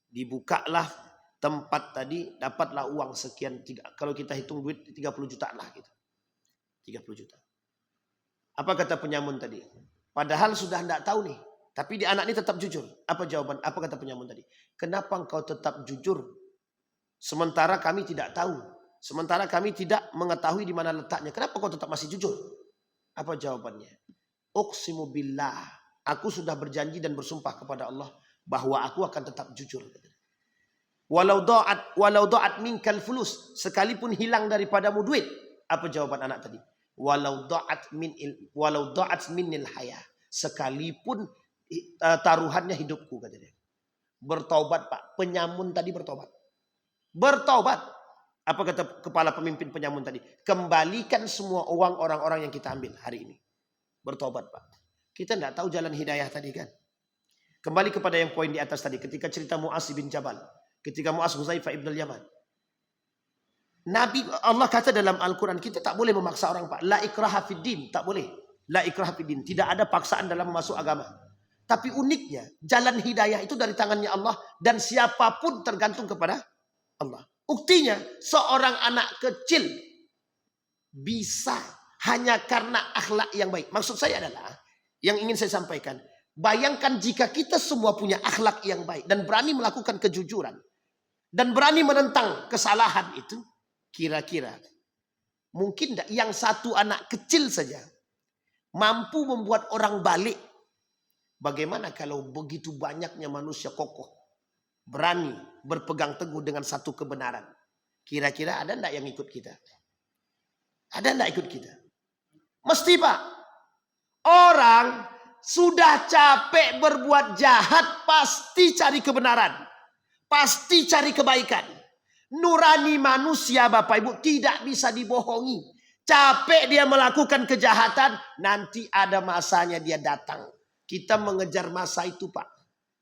Dibukalah tempat tadi, dapatlah uang sekian. Kalau kita hitung duit 30 juta lah gitu. 30 juta. Apa kata penyamun tadi? Padahal sudah tidak tahu nih. Tapi di anak ini tetap jujur. Apa jawaban? Apa kata penyamun tadi? Kenapa engkau tetap jujur? Sementara kami tidak tahu. Sementara kami tidak mengetahui di mana letaknya. Kenapa kau tetap masih jujur? Apa jawabannya? Uqsimu billah. Aku sudah berjanji dan bersumpah kepada Allah bahwa aku akan tetap jujur. Walau da'at minkal fulus. Sekalipun hilang daripadamu duit. Apa jawaban anak tadi? Walau da'at minil haya. Sekalipun taruhannya hidupku, kata dia. Bertaubat, Pak. Penyamun tadi bertaubat. Bertaubat. Apa kata kepala pemimpin penyamun tadi? Kembalikan semua uang orang-orang yang kita ambil hari ini. Bertobat, Pak. Kita tidak tahu jalan hidayah tadi kan. Kembali kepada yang poin di atas tadi. Ketika cerita Mu'az bin Jabal. Ketika Mu'az Huzaifah ibn al-Yaman. Allah kata dalam Al-Quran, kita tak boleh memaksa orang, Pak. La ikraha fid din. Tak boleh. La ikraha fid din. Tidak ada paksaan dalam masuk agama. Tapi uniknya, jalan hidayah itu dari tangannya Allah. Dan siapapun tergantung kepada Allah. Buktinya, seorang anak kecil bisa hanya karena akhlak yang baik. Maksud saya adalah, yang ingin saya sampaikan, bayangkan jika kita semua punya akhlak yang baik dan berani melakukan kejujuran dan berani menentang kesalahan itu, kira-kira mungkin tidak yang satu anak kecil saja mampu membuat orang balik. Bagaimana kalau begitu banyaknya manusia kokoh, berani berpegang teguh dengan satu kebenaran? Kira-kira ada tidak yang ikut kita? Ada tidak ikut kita? Mesti, Pak. Orang sudah capek berbuat jahat, pasti cari kebenaran. Pasti cari kebaikan. Nurani manusia, Bapak Ibu, tidak bisa dibohongi. Capek dia melakukan kejahatan, nanti ada masanya dia datang. Kita mengejar masa itu, Pak.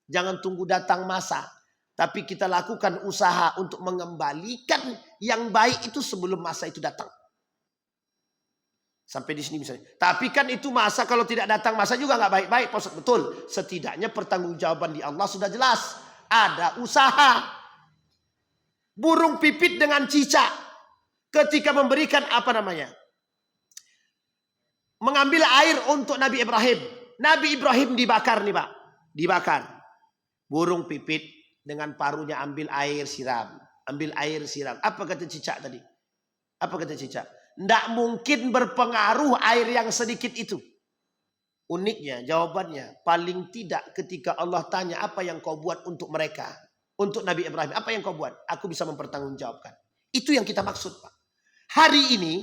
Jangan tunggu datang masa. Tapi kita lakukan usaha untuk mengembalikan yang baik itu sebelum masa itu datang. Sampai di sini misalnya. Tapi kan itu masa, kalau tidak datang masa juga nggak baik-baik, Pak Ustaz. Betul. Setidaknya pertanggungjawaban di Allah sudah jelas. Ada usaha. Burung pipit dengan cicak ketika memberikan mengambil air untuk Nabi Ibrahim. Nabi Ibrahim dibakar nih, Pak. Dibakar. Burung pipit dengan paruhnya ambil air siram. Ambil air siram. Apa kata cicak tadi? Apa kata cicak? Tidak mungkin berpengaruh air yang sedikit itu. Uniknya jawabannya, paling tidak ketika Allah tanya apa yang kau buat untuk mereka, untuk Nabi Ibrahim, apa yang kau buat? Aku bisa mempertanggungjawabkan. Itu yang kita maksud, Pak. Hari ini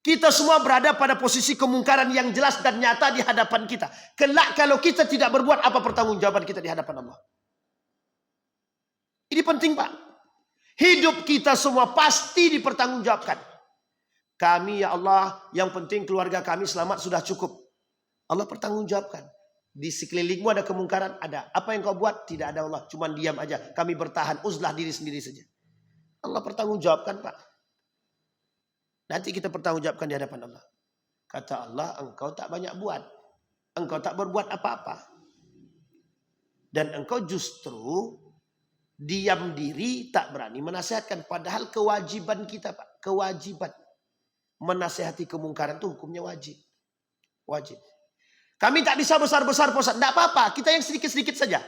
kita semua berada pada posisi kemungkaran yang jelas dan nyata di hadapan kita. Kelak kalau kita tidak berbuat, apa pertanggungjawaban kita di hadapan Allah? Ini penting, Pak. Hidup kita semua pasti dipertanggungjawabkan. Kami, ya Allah, yang penting keluarga kami selamat sudah cukup. Allah pertanggungjawabkan. Di sekelilingmu ada kemungkaran, ada. Apa yang kau buat? Tidak ada, Allah. Cuman diam aja. Kami bertahan, uzlah diri sendiri saja. Allah pertanggungjawabkan, Pak. Nanti kita pertanggungjawabkan di hadapan Allah. Kata Allah, engkau tak banyak buat. Engkau tak berbuat apa-apa. Dan engkau justru diam diri, tak berani menasihatkan. Padahal kewajiban kita, Pak. Kewajiban. Menasihati kemungkaran itu hukumnya wajib. Wajib. Kami tak bisa besar-besar, Pak Ustaz. Tidak apa-apa. Kita yang sedikit-sedikit saja.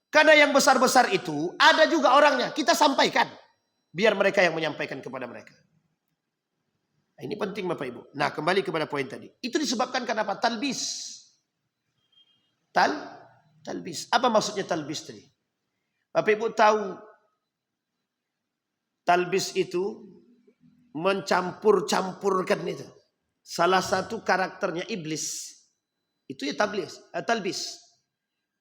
Karena yang besar-besar itu ada juga orangnya. Kita sampaikan. Biar mereka yang menyampaikan kepada mereka. Nah, ini penting, Bapak Ibu. Nah, kembali kepada poin tadi. Itu disebabkan kenapa? Talbis. Talbis. Apa maksudnya talbis tadi? Bapak Ibu tahu talbis itu mencampur-campurkan itu. Salah satu karakternya iblis. Itu ya talbis.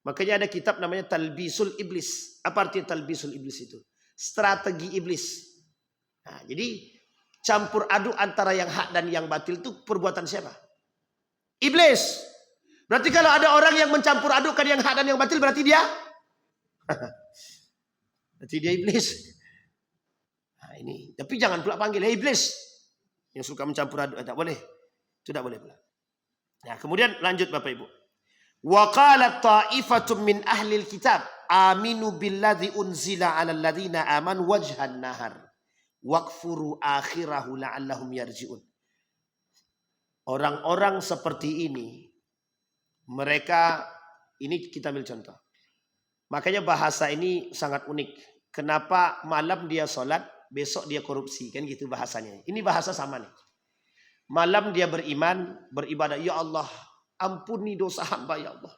Makanya ada kitab namanya Talbisul Iblis. Apa artinya Talbisul Iblis itu? Strategi iblis. Nah, jadi campur aduk antara yang hak dan yang batil itu perbuatan siapa? Iblis. Berarti kalau ada orang yang mencampur adukkan yang hak dan yang batil, berarti dia berarti dia iblis. Nah, ini, tapi jangan pula panggil iblis yang suka mencampur aduk, tak boleh. Itu tak boleh pula. Nah, kemudian lanjut Bapak Ibu. Wa qalat ta'ifatun min ahlil kitab aminu billadzi unzila 'alal ladzina amanu wajhan nahar waqfuru akhirahu la'allahum yarji'un. Orang-orang seperti ini, mereka, ini kita ambil contoh. Makanya bahasa ini sangat unik. Kenapa malam dia sholat, besok dia korupsi, kan gitu bahasanya. Ini bahasa sama nih. Malam dia beriman, beribadah, ya Allah, ampuni dosa hamba ya Allah.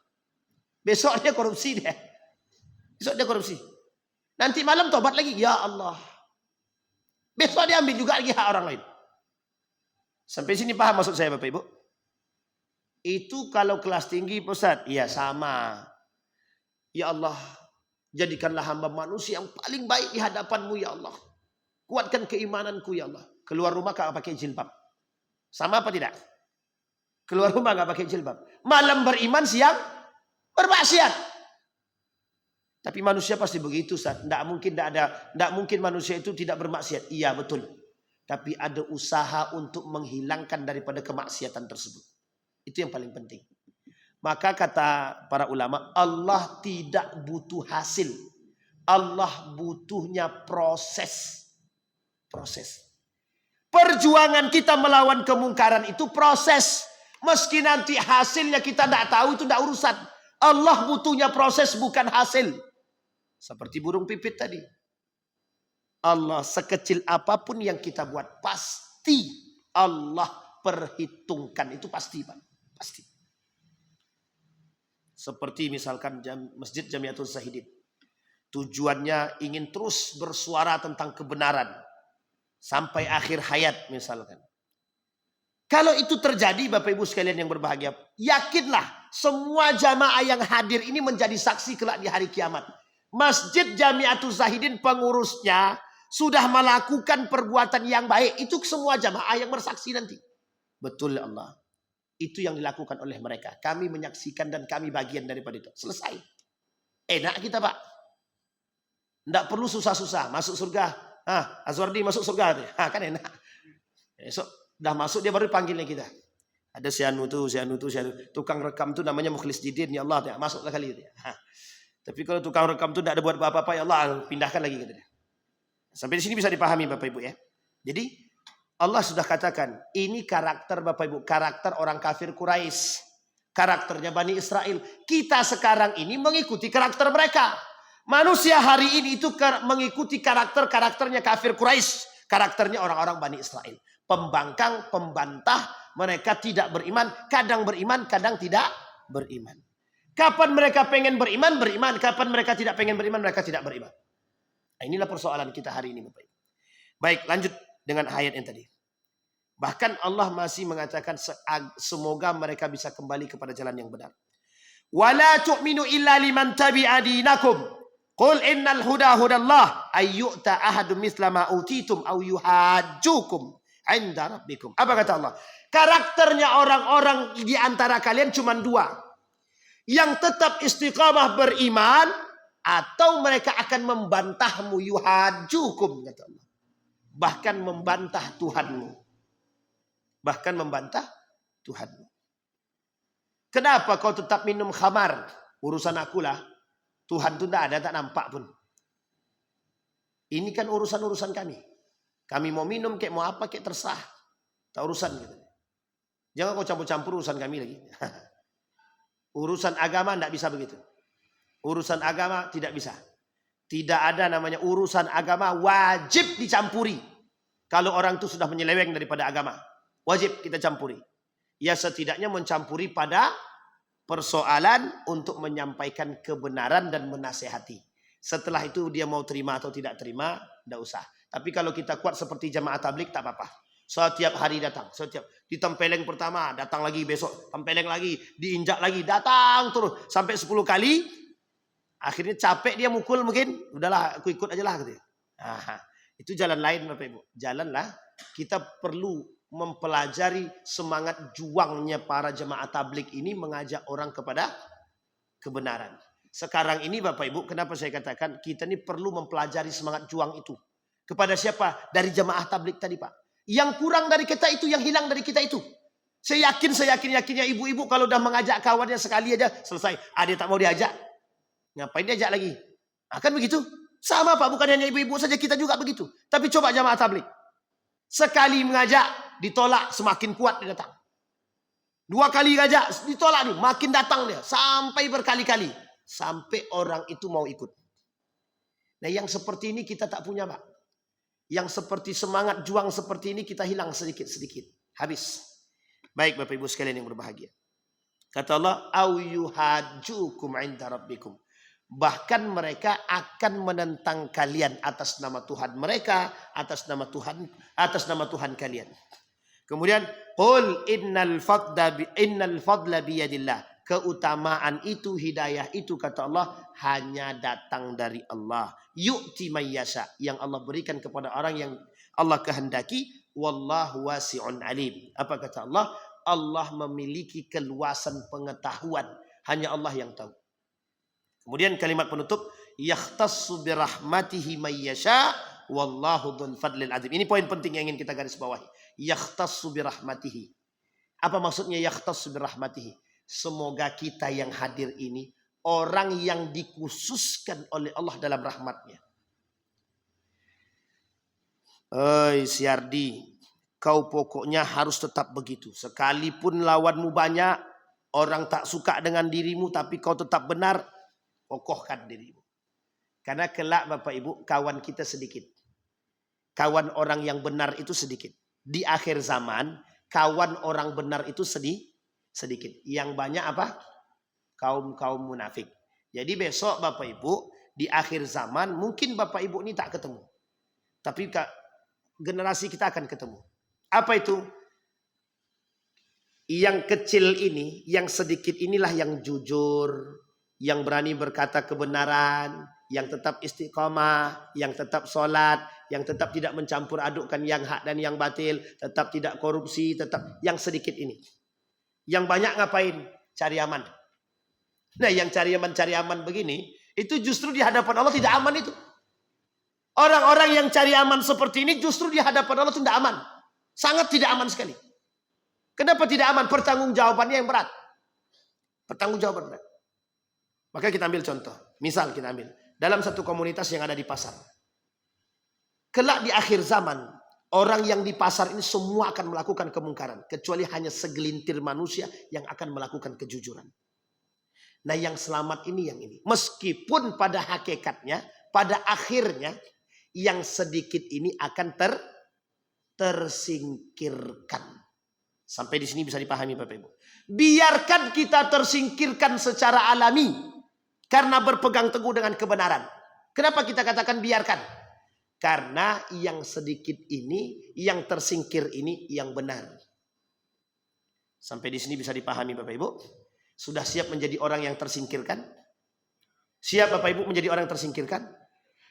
Besok dia korupsi dia. Besok dia korupsi. Nanti malam tobat lagi, ya Allah. Besok dia ambil juga lagi hak orang lain. Sampai sini paham maksud saya Bapak Ibu? Itu kalau kelas tinggi Ustaz, iya sama. Ya Allah, jadikanlah hamba manusia yang paling baik di hadapanmu ya Allah. Kuatkan keimananku ya Allah. Keluar rumah gak pakai jilbab. Sama apa tidak? Keluar rumah gak pakai jilbab. Malam beriman, siang bermaksiat. Tapi manusia pasti begitu Ustaz. Tidak mungkin manusia itu tidak bermaksiat. Iya betul. Tapi ada usaha untuk menghilangkan daripada kemaksiatan tersebut. Itu yang paling penting. Maka kata para ulama, Allah tidak butuh hasil. Allah butuhnya proses. Proses. Perjuangan kita melawan kemungkaran itu proses. Meski nanti hasilnya kita tidak tahu, itu tidak urusan. Allah butuhnya proses, bukan hasil. Seperti burung pipit tadi. Allah sekecil apapun yang kita buat, pasti Allah perhitungkan. Itu pasti Pak. Pasti. Seperti misalkan Masjid Jamiatul Zahidin. Tujuannya ingin terus bersuara tentang kebenaran. Sampai akhir hayat misalkan. Kalau itu terjadi Bapak Ibu sekalian yang berbahagia. Yakinlah semua jamaah yang hadir ini menjadi saksi kelak di hari kiamat. Masjid Jamiatul Zahidin pengurusnya sudah melakukan perbuatan yang baik. Itu semua jamaah yang bersaksi nanti. Betul Allah. Itu yang dilakukan oleh mereka. Kami menyaksikan dan kami bagian daripada itu. Selesai. Enak kita Pak. Tidak perlu susah-susah. Masuk surga. Azwardi masuk surga. Kan enak. Esok dah masuk dia baru panggilnya kita. Ada si anu tu. Tukang rekam tu namanya Mukhlis Jidin. Ya Allah. Masuklah kali itu. Tapi kalau tukang rekam tu tidak ada buat apa-apa. Ya Allah. Pindahkan lagi. Kata dia. Sampai di sini bisa dipahami Bapak Ibu ya. Jadi Allah sudah katakan, ini karakter Bapak Ibu, karakter orang kafir Quraisy, karakternya Bani Israel. Kita sekarang ini mengikuti karakter mereka. Manusia hari ini itu mengikuti karakternya kafir Quraisy, karakternya orang-orang Bani Israel. Pembangkang, pembantah, mereka tidak beriman, kadang tidak beriman. Kapan mereka pengen beriman, beriman. Kapan mereka tidak pengen beriman, mereka tidak beriman. Nah, inilah persoalan kita hari ini Bapak Ibu. Baik, lanjut dengan ayat yang tadi. Bahkan Allah masih mengatakan semoga mereka bisa kembali kepada jalan yang benar. Wala tu'minu illa liman tabi'a dinakum. Qul innal huda hudallah ayyu'ta ahadun mithla ma utitum aw yuhajjukum 'inda rabbikum. Apa kata Allah? Karakternya orang-orang di antara kalian cuma dua. Yang tetap istiqamah beriman atau mereka akan membantahmu, yuhajjukum kata Allah. Bahkan membantah Tuhanmu. Bahkan membantah Tuhanmu. Kenapa kau tetap minum khamar? Urusan akulah. Tuhan itu tidak ada, tak nampak pun. Ini kan urusan-urusan kami. Kami mau minum, kayak mau apa, kayak terserah. Tak urusan. Gitu. Jangan kau campur-campur urusan kami lagi. Urusan agama tidak bisa begitu. Urusan agama tidak bisa. Tidak ada namanya urusan agama wajib dicampuri. Kalau orang itu sudah menyeleweng daripada agama. Wajib kita campuri. Ya setidaknya mencampuri pada persoalan untuk menyampaikan kebenaran dan menasehati. Setelah itu dia mau terima atau tidak terima, tidak usah. Tapi kalau kita kuat seperti jamaah tablik tak apa-apa. Setiap hari datang. Setiap ditempeleng pertama, datang lagi besok. Tempeleng lagi, diinjak lagi, datang terus. Sampai 10 kali. Akhirnya capek dia mukul mungkin. Udahlah aku ikut aja lah. Gitu. Itu jalan lain Bapak Ibu. Jalanlah kita perlu mempelajari semangat juangnya para jemaah tablik ini mengajak orang kepada kebenaran. Sekarang ini Bapak Ibu, kenapa saya katakan kita ini perlu mempelajari semangat juang itu. Kepada siapa? Dari jemaah tablik tadi Pak. Yang kurang dari kita itu, yang hilang dari kita itu. Saya yakinnya ibu-ibu kalau udah mengajak kawannya sekali aja selesai. Dia tak mau diajak. Ngapain diajak lagi? Akan begitu. Sama Pak, bukan hanya ibu-ibu saja, kita juga begitu. Tapi coba jamaah tabligh. Sekali mengajak, ditolak, semakin kuat dia datang. 2 kali ngajak, ditolak nih, makin datang dia. Sampai berkali-kali. Sampai orang itu mau ikut. Nah yang seperti ini kita tak punya Pak. Yang seperti semangat juang seperti ini kita hilang sedikit-sedikit. Habis. Baik Bapak Ibu sekalian yang berbahagia. Kata Allah, au yuhajjukum 'inda rabbikum. Bahkan mereka akan menentang kalian atas nama Tuhan mereka, atas nama Tuhan kalian. Kemudian, qul innal fadla biyadillah. Keutamaan itu, hidayah itu kata Allah hanya datang dari Allah. Yu'ti mayyasha, yang Allah berikan kepada orang yang Allah kehendaki. Wallahu wasi'un alim. Apa kata Allah? Allah memiliki keluasan pengetahuan. Hanya Allah yang tahu. Kemudian kalimat penutup, yakhtassu birahmatihi mayyasha wallahu dzul fadlil azim. Ini poin penting yang ingin kita garis bawahi. Yakhtassu birahmatihi. Apa maksudnya yakhtassu birahmatihi? Semoga kita yang hadir ini orang yang dikhususkan oleh Allah dalam rahmatnya. Siardi, kau pokoknya harus tetap begitu. Sekalipun lawanmu banyak, orang tak suka dengan dirimu, tapi kau tetap benar, kokohkan dirimu. Karena kelak Bapak Ibu, kawan kita sedikit. Kawan orang yang benar itu sedikit. Di akhir zaman, kawan orang benar itu sedikit. Yang banyak apa? Kaum munafik. Jadi besok Bapak Ibu, di akhir zaman, mungkin Bapak Ibu ini tak ketemu. Tapi generasi kita akan ketemu. Apa itu? Yang kecil ini, yang sedikit inilah yang jujur, yang berani berkata kebenaran, yang tetap istiqamah, yang tetap sholat, yang tetap tidak mencampur adukkan yang hak dan yang batil, tetap tidak korupsi, tetap yang sedikit ini. Yang banyak ngapain? Cari aman. Nah yang cari aman begini, itu justru di hadapan Allah tidak aman itu. Orang-orang yang cari aman seperti ini justru di hadapan Allah itu tidak aman. Sangat tidak aman sekali. Kenapa tidak aman? Pertanggungjawabannya yang berat. Pertanggungjawaban berat. Maka kita ambil contoh. Misal kita ambil. Dalam satu komunitas yang ada di pasar. Kelak di akhir zaman. Orang yang di pasar ini semua akan melakukan kemungkaran. Kecuali hanya segelintir manusia yang akan melakukan kejujuran. Nah yang selamat ini yang ini. Meskipun pada hakikatnya, pada akhirnya, yang sedikit ini akan tersingkirkan. Sampai di sini bisa dipahami Bapak Ibu. Biarkan kita tersingkirkan secara alami. Karena berpegang teguh dengan kebenaran. Kenapa kita katakan biarkan? Karena yang sedikit ini, yang tersingkir ini yang benar. Sampai di sini bisa dipahami Bapak Ibu. Sudah siap menjadi orang yang tersingkirkan? Siap Bapak Ibu menjadi orang yang tersingkirkan?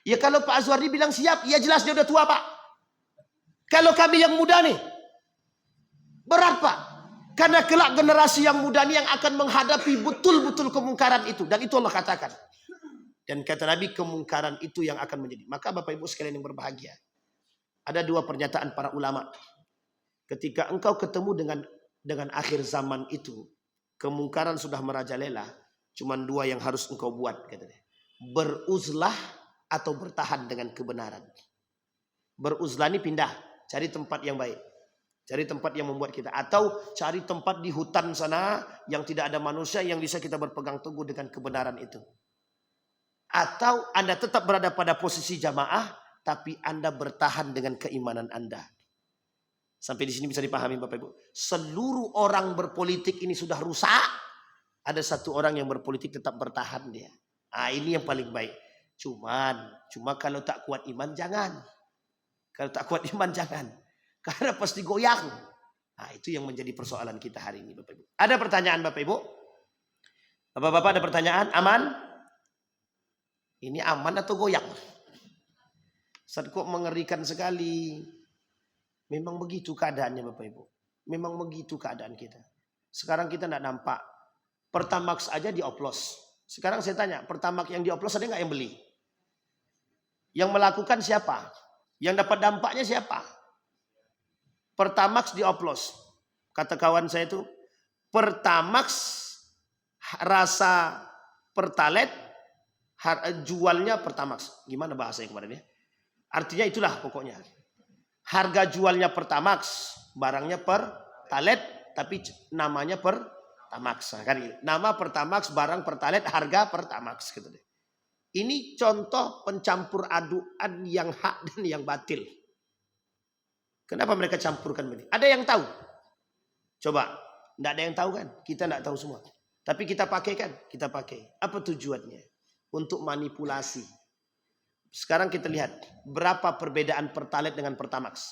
Ya kalau Pak Azwardi bilang siap, ya jelas dia udah tua Pak. Kalau kami yang muda nih, berat Pak. Karena kelak generasi yang muda nih yang akan menghadapi betul-betul kemungkaran itu. Dan itu Allah katakan. Dan kata Nabi kemungkaran itu yang akan menjadi. Maka Bapak Ibu sekalian yang berbahagia. Ada 2 pernyataan para ulama. Ketika engkau ketemu dengan akhir zaman itu. Kemungkaran sudah merajalela. Cuman 2 yang harus engkau buat. Katanya. Beruzlah atau bertahan dengan kebenaran. Beruzlah ini pindah. Cari tempat yang baik. Cari tempat yang membuat kita. Atau cari tempat di hutan sana. Yang tidak ada manusia yang bisa kita berpegang teguh dengan kebenaran itu. Atau Anda tetap berada pada posisi jamaah. Tapi Anda bertahan dengan keimanan Anda. Sampai di sini bisa dipahami Bapak Ibu. Seluruh orang berpolitik ini sudah rusak. Ada satu orang yang berpolitik tetap bertahan dia. Ini yang paling baik. Cuma kalau tak kuat iman jangan. Kalau tak kuat iman jangan. Karena pasti goyang. Itu yang menjadi persoalan kita hari ini Bapak Ibu. Ada pertanyaan Bapak Ibu? Bapak-bapak ada pertanyaan? Aman? Ini aman atau goyang? Ustaz kok mengerikan sekali. Memang begitu keadaannya Bapak Ibu. Memang begitu keadaan kita. Sekarang kita tidak nampak. Pertamax aja dioplos. Sekarang saya tanya, Pertamax yang dioplos ada nggak yang beli? Yang melakukan siapa? Yang dapat dampaknya siapa? Pertamax dioplos. Kata kawan saya itu, Pertamax rasa Pertalite jualnya Pertamax. Gimana bahasanya kemarin ya? Artinya itulah pokoknya. Harga jualnya Pertamax, barangnya Pertalite, tapi namanya Pertamax. Nah, kan gitu. Nama Pertamax, barang Pertalite, harga Pertamax gitu deh. Ini contoh pencampur aduan yang hak dan yang batil. Kenapa mereka campurkan begini? Ada yang tahu? Coba, tidak ada yang tahu kan? Kita tidak tahu semua. Tapi kita pakai kan? Kita pakai. Apa tujuannya? Untuk manipulasi. Sekarang kita lihat berapa perbedaan Pertalite dengan Pertamax.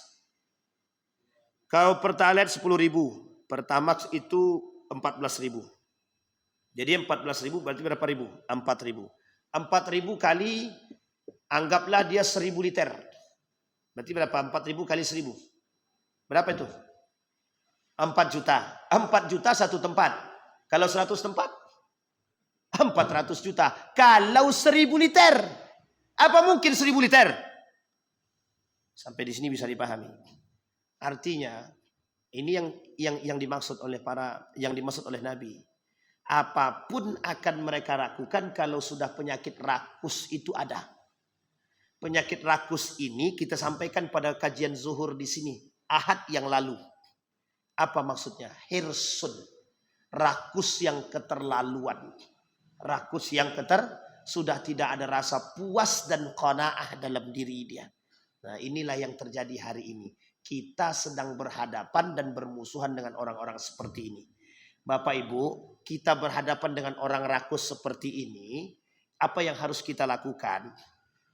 Kalau Pertalite 10.000, Pertamax itu 14.000. Jadi 14.000 berarti berapa ribu? 4.000. 4.000 kali, anggaplah dia 1.000 liter. Berarti berapa? 4.000 kali 1.000. Berapa itu? 4 juta. 4 juta satu tempat. Kalau 100 tempat? 400 juta. Kalau 1.000 liter. Apa mungkin 1.000 liter? Sampai di sini bisa dipahami. Artinya, ini yang dimaksud oleh oleh Nabi. Apapun akan mereka lakukan kalau sudah penyakit rakus itu ada. Penyakit rakus ini kita sampaikan pada kajian zuhur di sini. Ahad yang lalu. Apa maksudnya? Hirsun. Rakus yang keterlaluan. Rakus yang sudah tidak ada rasa puas dan qanaah dalam diri dia. Nah, inilah yang terjadi hari ini. Kita sedang berhadapan dan bermusuhan dengan orang-orang seperti ini. Bapak Ibu, kita berhadapan dengan orang rakus seperti ini. Apa yang harus kita lakukan?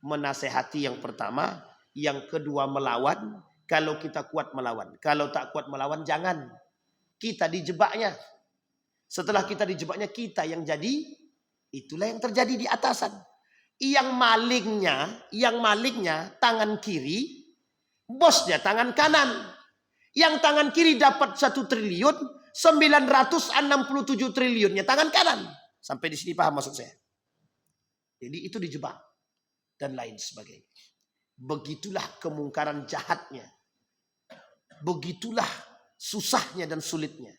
Menasehati yang pertama. Yang kedua melawan. Kalau kita kuat melawan. Kalau tak kuat melawan jangan. Kita dijebaknya. Setelah kita dijebaknya kita yang jadi. Itulah yang terjadi di atasan. Yang malingnya tangan kiri. Bosnya tangan kanan. Yang tangan kiri dapat 1 triliun. 967 triliunnya tangan kanan. Sampai di sini paham maksud saya. Jadi itu dijebak. Dan lain sebagainya. Begitulah kemungkaran jahatnya. Begitulah susahnya dan sulitnya.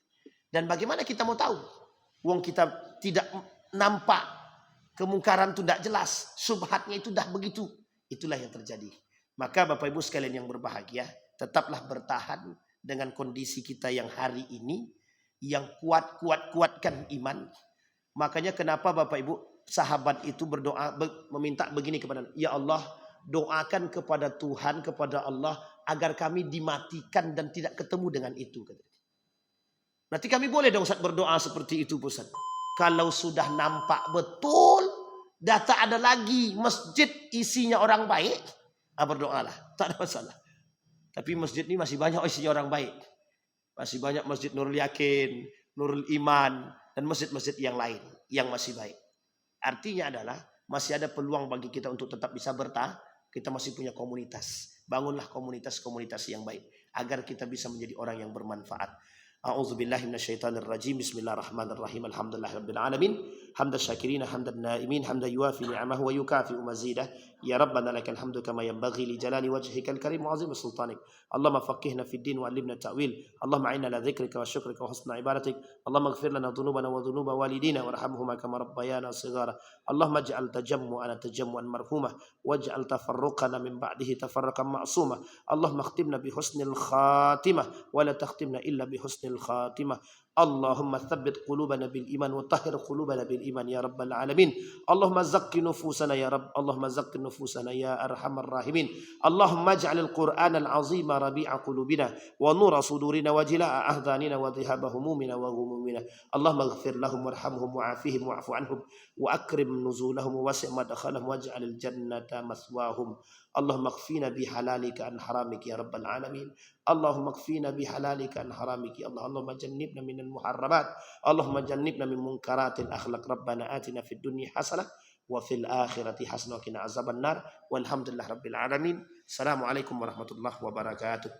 Dan bagaimana kita mau tahu? Wong kita tidak nampak. Kemungkaran itu tidak jelas. Subhatnya itu dah begitu. Itulah yang terjadi. Maka Bapak Ibu sekalian yang berbahagia. Tetaplah bertahan dengan kondisi kita yang hari ini. Yang kuatkan iman. Makanya kenapa Bapak Ibu sahabat itu berdoa. Meminta begini kepada Allah. Ya Allah. Doakan kepada Tuhan, kepada Allah, agar kami dimatikan dan tidak ketemu dengan itu. Berarti kami boleh dong Ustaz berdoa seperti itu Ustaz. Kalau sudah nampak betul, data ada lagi, masjid isinya orang baik, berdoalah, tak ada masalah. Tapi masjid ini masih banyak isinya orang baik. Masih banyak masjid Nurul Yakin, Nurul Iman, dan masjid-masjid yang lain, yang masih baik. Artinya adalah, masih ada peluang bagi kita untuk tetap bisa bertahan. Kita masih punya komunitas. Bangunlah komunitas-komunitas yang baik. Agar kita bisa menjadi orang yang bermanfaat. A'udzubillahi minasyaitonirrajim. Bismillahirrahmanirrahim. Alhamdulillahirabbil alamin. Hamdan syakirina, hamdan naimin, hamdan yuafi ni'amahu wa yukafi'u mazidah. Ya Rabbana lakal hamdu kama yanbaghi li jalali wajhikal karim wa 'azimi sultanik. Allahumma faqihna fid din wa 'allimna ta'wil. Allahumma a'inna ala dzikrika wa syukrika wa husni ibadatik. Allahumma ighfir lana dhunubana wa dhunuba walidina warhamhuma kama rabbayana shighara. Allahumma ij'al tajammu'ana tajammu'an marhumah waj'al tafarruqana min ba'dihi tafarruqan ma'sumah. Allahumma khtimna bi husnil khatimah wa la takhtimna illa bi husnil khatimah. Allahumma thabbit qulubana bil iman wa tahhir qulubana bil iman ya rabbal alamin. Allahumma zakki nufusana ya rabb. Allahumma zakki nufusana ya arhamar rahimin. Allahumma ij'alil qur'anal azima rabi'a qulubina wa nura sudurina wa jilaa ahdanina wa dhihaba humumina wa ghumumina. Allahumma ighfir lahum warhamhum wa'afihim wa'fu anhum wa akrim nuzulahum wa wasi' madkhalahum waj'alil jannata maswahum. Allahumma kfina bihalalika an haramik ya rabbal alamin. Allahumma kfina bihalalika an haramik ya Allah. Allahumma jannibna minal muharramat. Allahumma jannibna min munkaratil akhlaq. Rabbana atina fid dunya hasanah wa fil akhirati hasanah wa qina azaban nar. Walhamdulillah rabbil alamin. Assalamualaikum warahmatullahi wabarakatuh.